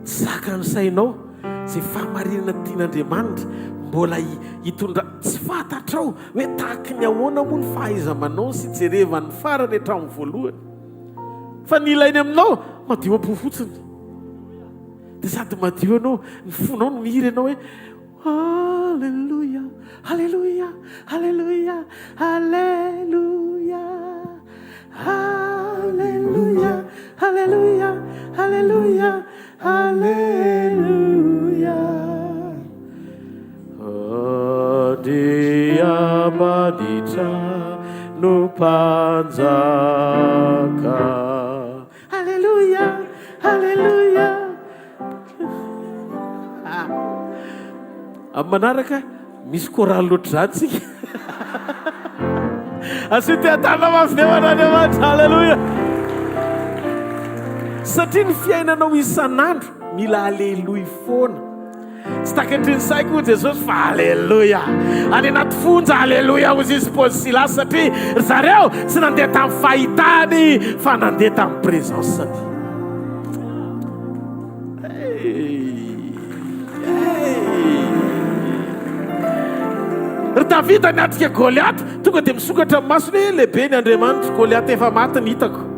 saka ny sainao zay fahamarinana tian'Andriamanitra mbola hitondra tsy fantatrao hoe tahaky ny ahoana moa ny fahaiza-manao sy jerevan'ny farany hatramin'ny voalohany fa ny ilainy aminao madio am-po fotsiny dia sady madio anao ny fonao no mihiry ianao hoe halleluja halleluja halleluja halleluja halleluja halleluja halleluja halleluja dia ambaditra no mpanjaka halleluja halleluja amin'ny manaraka misy koraly loatra zany tsika asity atana mafineman'Andriamanitra halleluja satria ny fiainanao isan'andro mila aleloia foana tsy takatry ny saiko Jesosy fa aleloia any anaty fonja aleloia ozy izy pôzy silasy satria zareo tsy nandeha tamin'ny fahitany fa nandeha tamin'ny présence ry Davida niatrika Goliaty tonga dia misokatra amin'ny masony hoe lehibe ny Andriamanitra Goliaty efa maty ny hitako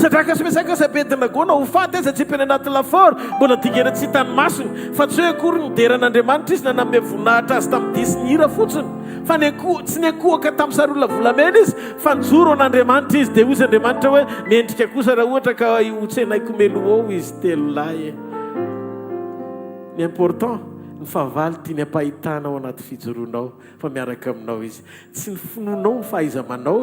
sadraka somesaika sabedina gona ho faty aza tsipy any anaty laforo mbola dingena tsy hitany masony fa tsy hoe akory ny deran'Andriamanitra izy naname voninahitra azy tamin'ny disy ny hira fotsiny fa tsy ny akohaka tamin'ny sarola volamena izy fa nijoro an'Andriamanitra izy dia ozy Andriamanitra hoe mendrika kosa raha ohatra ka hotsenaiko melo ao izy telo lahy ny important ny fahavaly tia ny ampahitanao anaty fijoronao fa miaraka aminao izy tsy ny finonao ny fahaiza-manao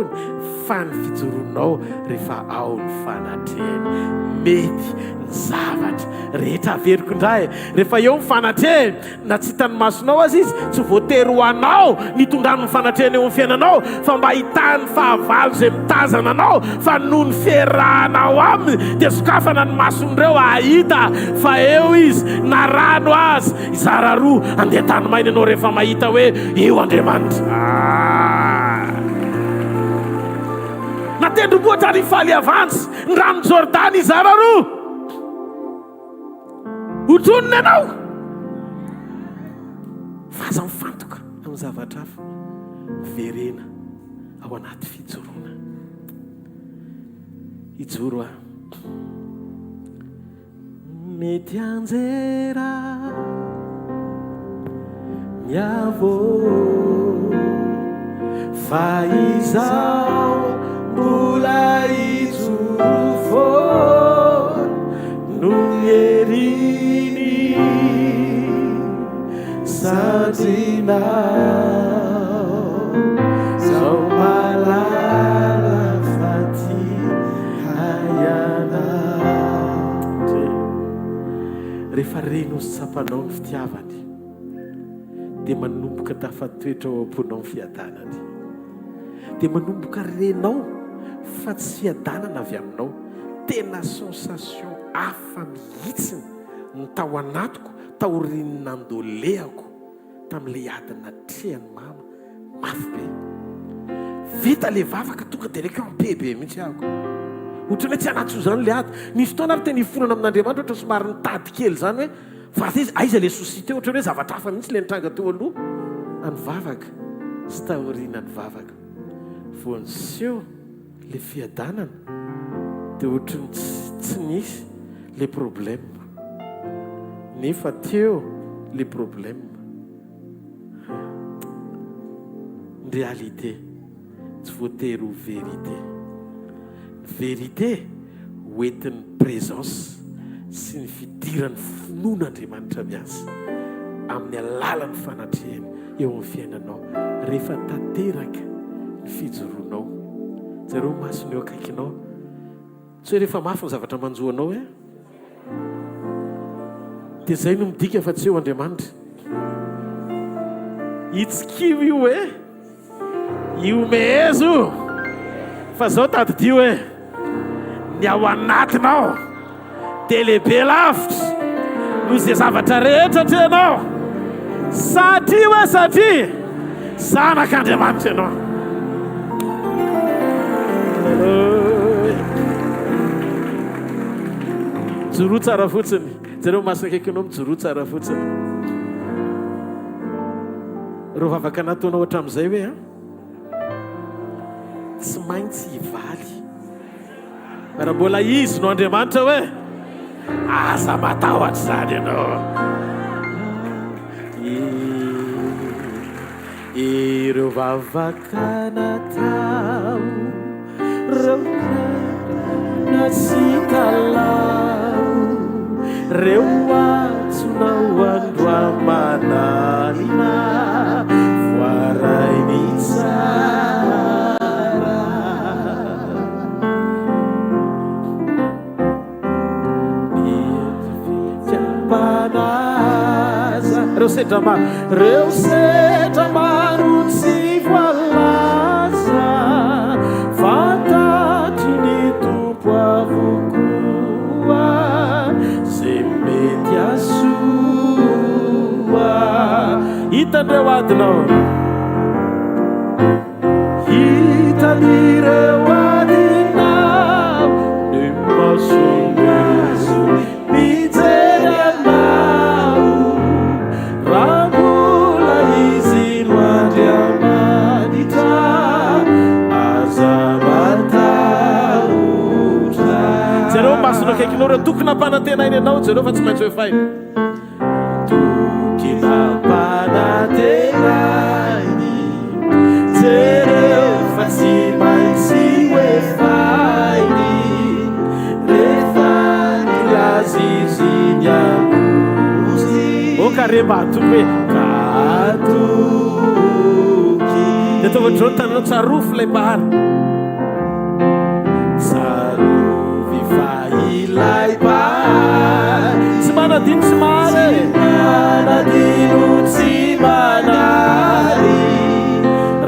fa ny fijoronao rehefa ao ny fanatrehany mety ny zavatra rehetra averiko indray rehefa eo ny fanatrehany na tsy hitany masonao azy izy tsy voatery ho anao nitondrano ny fanatrehany eo amin'ny fiainanao fa mba hitany fahavalo zay mitazana anao fa noho ny fiarahanao aminy dia sokafana ny mason'ireo ahita fa eo izy na rano azy izara roa andeha tany maina ianao rehefa mahita hoe eo Andriamanitra natendromboatra ny faly avantsy ny rano Jordany izara roa Hotonina anao fa aza mifantoka amin'ny zavatra hafa verena ao anaty fijoroana. Hijoro mety anjera miavo fa izao mbola hijoro foana no mieriny sadrinao zao malala faty hayana. Rehefa reno sy tsapanao ny fitiavany dia manomboka tafatoetra ao am-ponao ny fiadanany, dia manomboka renao fa tsy fiadanana avy aminao. Tena sensation hafa mihitsiny ny tao anatiko taoriany nandolehako tamin'ilay adina trehany mama mafy be. Vita le vavaka tonga dia reka bebe mihitsy ahako. Ohatrany hoe tsy anaty so zany le ady. Nisy fotoana ary tena hifonana amin'Andriamanitra ohatra somary nitady kely zany hoe fa izy aiza le sosi teo, ohatrany hoe zavatra hafa mihitsy le nitranga teo aloha any vavaka sy taoriana ny vavaka. Vao niseho le fiadanana dia ohatrany tsy nisy le problème, nefa teo le problème. Ny réalité tsy voatery ho vérité. Vérité hoentin'ny présence sy ny fidiran'ny finoan'Andriamanitra miasa amin'ny alalan'ny fanatrehany eo amin'ny fiainanao rehefa tanteraka ny fijoroanao. Zareo masony eo akaikinao, tsy hoe rehefa mafy ny zavatra manjoanao dia zay no midika fa tsy eo Andriamanitra. Itsikio io io mehezo fa zao tadidio ny ao anatinao dia lehibe lavitra no izay zavatra rehetra trenao satria satria zanak'Andriamanitra ianao. Joro tsara fotsiny, zareo masina akaikinao mijoro tsara fotsiny. Reo vavaka nataonao hatramin'izay hoe tsy maintsy hivaly. Raha mbola izy no Andriamanitra hoe aza matahotra zany ianao. Ireo vavaka natao reo nasitalao reo atsonao androamanalina voaray ny tsara. Miapanaza reo sedra maro tsy voalaza fantatry ny tompo avokoa zay mety asoa. Hitandreo adinao, hitan'ireo adinao ny masomeso mijery anao raha mbola izy no Andriamanitra aza matahotra. Zareo masona akaikinao reo tokona mpanantenainy ianao, zareo fa tsy maintsy hoe faina tokina mpanantenainy jereo fa tsy maintsy hoe fainy rehefa nilaziziny amozy okare matoky hoe katoky. Dia ataovatrao ny tananao tsarofo ilay bahary, tsarovy fa ilay bahary tsy manadino tsy mary, manadino tsy manary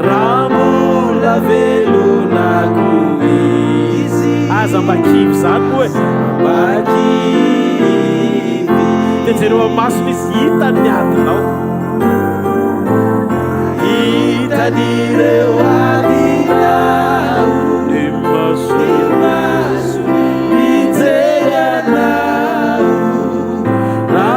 raha mbola velonako izy. Aza mbakivy zany hoe mbakivy. Dia jereo amin'ny masony izy hitany adinao, hitan'ireo adinao ny masony mijery anao raha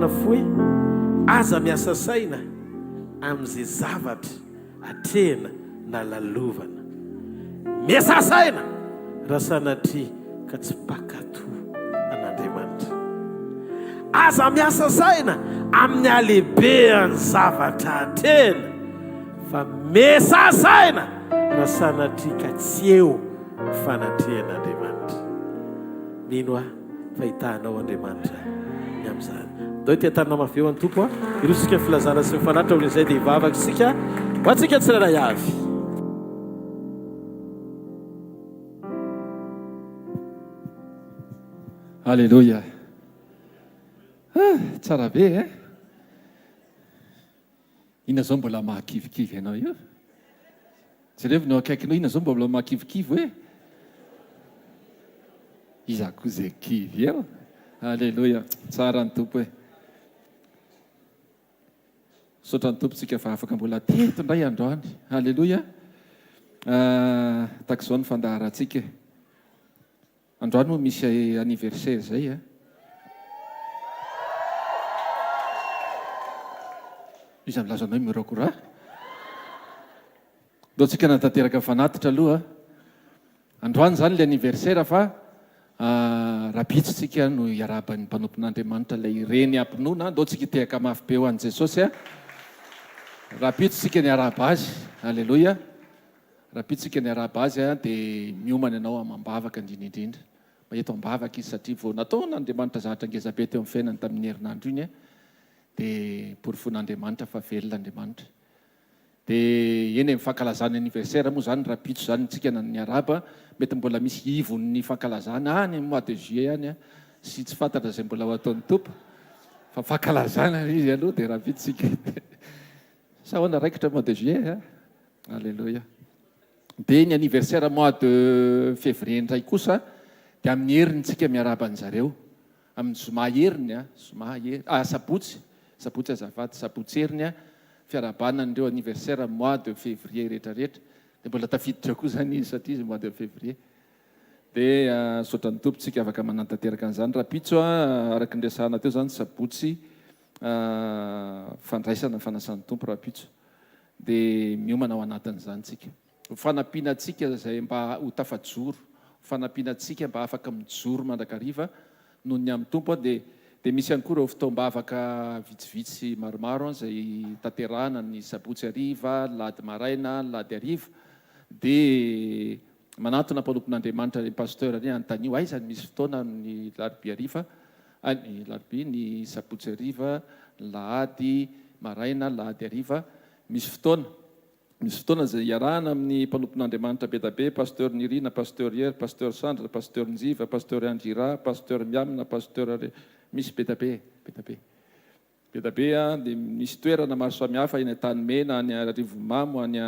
marina foe aza miasa saina amin'izay zavatra atrehana na lalovana. Miasa saina raha sanatria ka tsy pakato an'Andriamanitra. Aza miasa saina amin'ny alehibeany zavatra atrehana, fa miasa saina raha sanatria ka tsy eo fanatrehan'Andriamanitra. Mino aho fahitahanao Andriamanitra ny amin'izany. Dao ity tanana mafy eo any tompo irosika filazana sy mifanatra olin'izay dia hivavaka isika ho antsika tsirairay avy. Alléluia. Tsara be ina zao mbola mahakivikivy ianao io. Jereo no akaikinao ina zao mbola mahakivikivy iza koa zay kivy eo. Alléluia. Tsara ny tompo saotra ny tompo tsika fa afaka mbola teto ndray androany. Alléluia. Taky zao ny fandaharantsika. Androany moa misy anniversaire zay izy milazanao mirakora. Dao tsika natateraka fanatitra aloha. Androany zany le anniversaire fa rabitsitsika no iaraban'ny mpanompon'Andriamanitra ilay reny ampinona. Dao tsika tehaka mafy be ho an'i Jesosy rabitsitsika ny araba azy. Alléluia. Rabitsitsika ny araba azy dia miomana ianao amambavaka indrindraindrindra. Eto ambavaka izy satria vao nataon'Andriamanitra zavatra ngeza be teo amin'ny fiainany tamin'ny herinandro iny dia porofon'Andriamanitra fa velon'Andriamanitra. Dia eny mifankalazana anniversaire moa zany rabitso zany tsika ny araba. Mety mbola misy ivon'ny fankalazana any mois de juillet any sy tsy fantatra zay mbola ho ataon'ny tompo fa fankalazana izy aloha dia rabitsika. Sa hoana raikitra mois de juillet Alléluia. Dia ny anniversaire mois de février ndray kosa dia amin'ny herintsika miaraban'ny zareo amin'ny Zoma heriny sabotsy azafady sabotsy heriny fiarabanan'ireo anniversaire mois de février rehetrarehetra. Dia mbola tafiditra koa zany izy satria izy mois de février. Dia saotra ny tompo tsika afaka manantanteraka an'izany rabitso araka ndresahana teo zany sabotsy fandraisana fanasan'ny tompo rabitso. Dia miomana ao anatin'izany tsika. Fanampiana tsika zay mba ho tafajoro, fanampiana tsika mba afaka mijoro mandrakariva noho ny amin'ny tompo dia misy ihany koa ireo fotoam-bavaka vitsivitsy maromaro zay tanterahana ny sabotsy hariva, lady maraina, lady hariva. Dia manatona mpanompon'Andriamanitra ny pasteur any antanio aizany misy fotoana ny larobia hariva, ny larobia ny sabotsy hariva, lady maraina, lady hariva. Misy fotoana zay iarahana amin'ny mpanompon'Andriamanitra be da be, pasteur Nirina, pasteur Hier, pasteur Sandra, pasteur Njiva, pasteur Andira, pasteur Miamina, pasteur misy be da be dia misy toerana maro samihafa eny Tanimena, any Rivomamo, any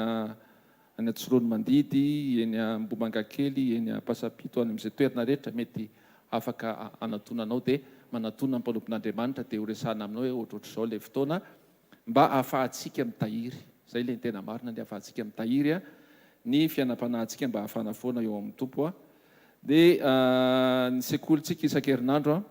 Atsirony Mandidy, eny Ambomangakely, eny Pasapito, any amin'izay toerana rehetra mety afaka anatonanao dia manatona mpanompon'Andriamanitra dia ho resahana aminao hoe ohatrohatr'izao ilay fotoana mba ahafahantsika mitahiry. Zay ilay tena marina ny ahafahantsika mitahiry ny fiainam-panahintsika mba ahafahana foana eo amin'ny tompo dia ny sekolitsika isan-kerinandro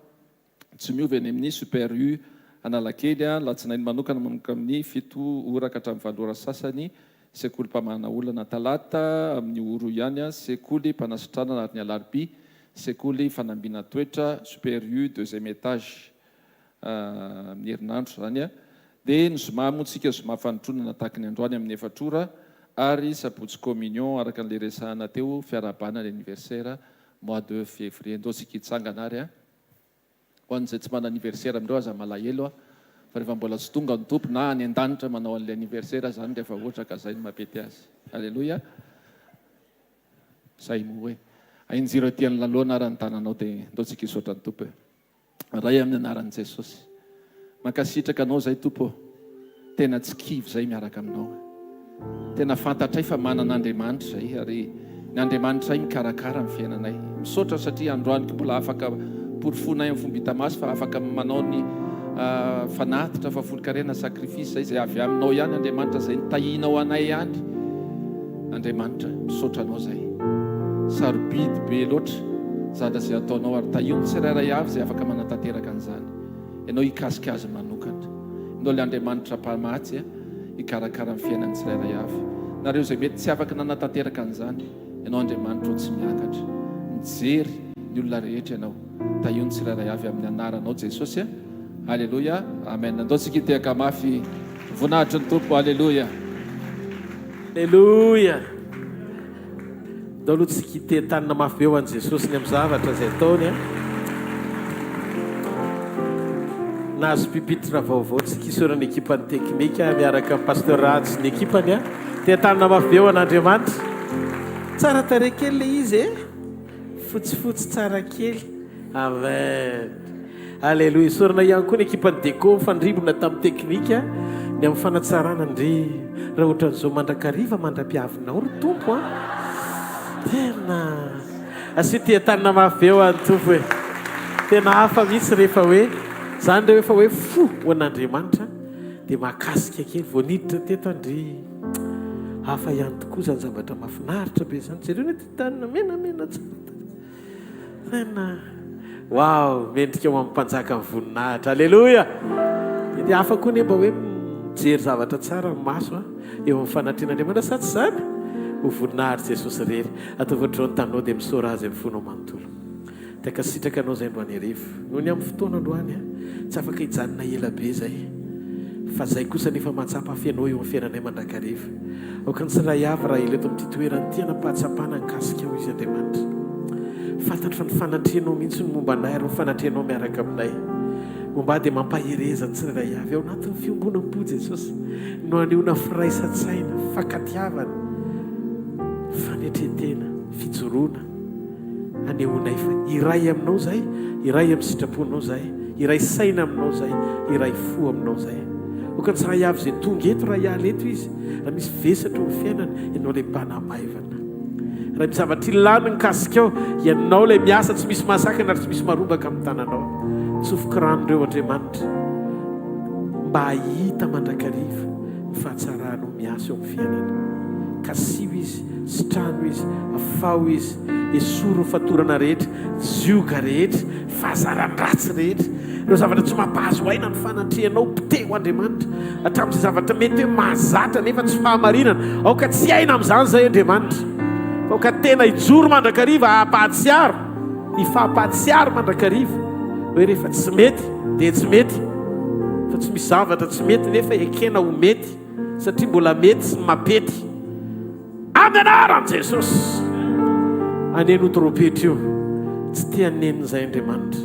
tsy miovy any amin'ny super U Analakely latsinainy manokana manomboka amin'ny 7 ora ka hatramin'ny 7 ora sasany. Sekoly mpamana olana talata amin'ny oro ihany sekoly mpanasitrana ary ny alarobia, sekoly fanambiana toetra super U deuxième étage amin'ny herinandro zany dia ny Zoma moa tsika Zoma fanotronana tahaka ny androany amin'ny 4 ora ary sabotsy communion araka n'ilay resahana teo fiarabana l'anniversaire mois de février. Ndao tsika hitsangana ary ho an'izay tsy mana anniversaire amindreo aza malahelo fa rehefa mbola tsy tonga ny tompo na any an-danitra manao an'ilay anniversaire zany rehefa ohatra ka zay ny mampety azy. Alléluia. Zay moa hoe ainjiro aty amin'ny lalona ary ny tananao dia ndao tsika hisaotra ny tompo ray amin'ny anaran'i Jesosy. Mankasitraka anao zay tompo, tena tsy kivy zay miaraka aminao, tena fantatray fa manan'Andriamanitra zay ary ny Andriamanitra mikarakara ny fiainanay. Misaotra satria androany mbola afaka porofonay amin'ny fomba hita maso fa afaka manao ny fanatitra fa folo-karena sakrifisy zay avy aminao ihany Andriamanitra zay nitahinao anay ihany. Andriamanitra misaotra anao zay, sarobidy be loatra zatra zay ataonao ary tahiny tsirairay avy zay afaka manatanteraka an'izany. ianao hikasika azy manokana. Ianao ilay Andriamanitra mpamatsy hikarakara amin'ny fiainany tsirairay avy. Nareo zay mety tsy afaka nanatanteraka an'izany, ianao Andriamanitra ho tsy miakatra. Mijery ny olona rehetra ianao. Da io ny tsirairay avy amin'ny anaranao Jesosy. Alleluia. Amen. Andao tsika hitehaka mafy voninahitry ny Tompo. Alleluia. Alleluia. Dao aloha tsika hitehantanina mafy be ho an'i Jesosy ny amin'ny zavatra izay ataony. Nahazo pipitra vaovao tsika isorany ekipany teknika miaraka amin'ny Pastoral sy ny ekipany. Tehantanina mafy be ho an'Andriamanitra. Tsara tarehy kely le izy fotsifotsy tsara kely. Amen. Alleluia. Isorana ihany koa ny ekipany déco mifandrimbona tamin'ny teknika ny amin'ny fanatsarana ndry raha ohatra ny Zoma mandrakariva mandra-piavinao ry Tompo. Tena asio tehantanina mafy be ho an'ny Tompo hoe tena hafa mihitsy rehefa hoe zany re efa hoe fo ho an'Andriamanitra dia mahakasika kely voaniditra teto andry hafa ihany tokoa zany zavatra mahafinaritra be zany. Jereo ny tetanina menamena tsara tena wow, mendrika ho amin'ny mpanjaka amin'ny voninahitra. Alleluia. Dia hafa koa ne mba hoe mijery zavatra tsara ny maso eo amin'ny fanatren'Andriamanitra sa tsy zany ho voninahitra Jesosy rery. Ataovatra ny tanao dia misaora azy amin'ny fonao manontolo. Teka sitraka anao zay androany arivo noho ny amin'ny fotoana androany tsy afaka hijanona ela be zay fa zay kosa nefa mahatsapa fianao eo amin'ny fiainanay mandrakariva. Aoka ny tsiray avy raha ileto amin'ity toerany tena pahatsapana nikasika ho izy Andriamanitra. Fantatra fa ny fanatrenao mihitsy ny momba anay ary ny fanatrenao miaraka aminay momba dia mampahereza ny tsiray avy ao anatin'ny fiombonam-po Jesosy no anehoana firaisan-tsaina, fakatiavana, fanetretena, fijoroana anehoanay fa iray aminao zay, iray amin'ny sitraponao zay, iray saina aminao zay, iray fo aminao zay. Oka ny tsiray avy zay tonga eto raha hiala eto izy raha misy vesatra ny fiainana ianao ilay mpanamaivana. Raha misy zavatra ilany nikasika ao ianao ilay miasa tsy misy masaka na tsy misy marobaka amin'ny tananao. Tsofoka ranon'ireo Andriamanitra mba hahita mandrakariva ny fahatsarano miasa eo amin'ny fiainana. Kasio izy, sitrano izy, afao izy, esoro ny fatorana rehetra, zioga rehetra, fahazaran-dratsy rehetra. Ireo zavatra tsy mampahazo aina ny fanatrehanao mpiteo Andriamanitra hatramin'izay zavatra mety hoe mahazatra nefa tsy fahamarinana. Aoka tsy aina amin'izany zay Andriamanitra. Aoka tena hijoro mandrakariva hampahatsiaro, hifahampahatsiaro mandrakariva. Hoe rehefa tsy mety dia tsy mety. Fa tsy misy zavatra tsy mety nefa ekena ho mety satria mbola mety sy mapety. Amin'ny anaran'i Jesosy. Aneno trompetra io tsy tia nenina izay Andriamanitra.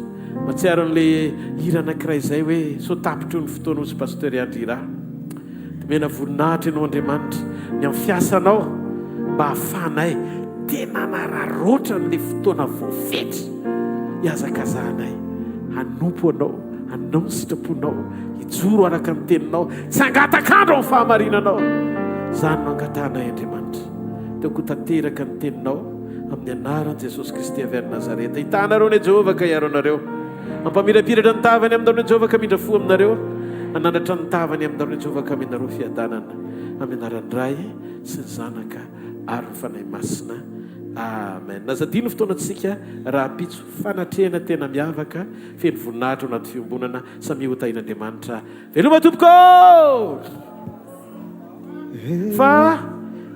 Matsiaro an'ilay hira anankiray izay hoe so tapitra io ny fotoana sy Pasteur Andrira. Mena voninahitra ianao Andriamanitra ny amin'ny fiasanao mba hahafahanay tena nararoatra n'ilay fotoana voafetra hiazakazahanay. Hanompo anao, hanao ny sitraponao, hijoro araka ny teninao, tsy hangatakandro amin'ny fahamarinanao. Zany no angatanay Andriamanitra. Teoko tanteraka ny teninao amin'ny anaran'i Jesosy Kristy avy any Nazareta. Hitanareo ny Jehovah ka hiaro anareo. Mampamirapiratra ny tavany aminao ny Jehovah ka mindra fo aminareo. Anandratra ny tavany aminao ny Jehovah ka aminareo fiadanana. Amin'ny anaran'ny Ray sy ny Zanaka ary ny Fanahy Masina. Amen. Nazadino fotoanatsika raha pitso fanatrehana tena miavaka feno voninahitra ao anaty fiombonana samy hotahin'Andriamanitra. Veloma tompoko! Fa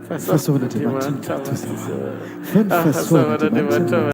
fahasoavan'Andriamanitra.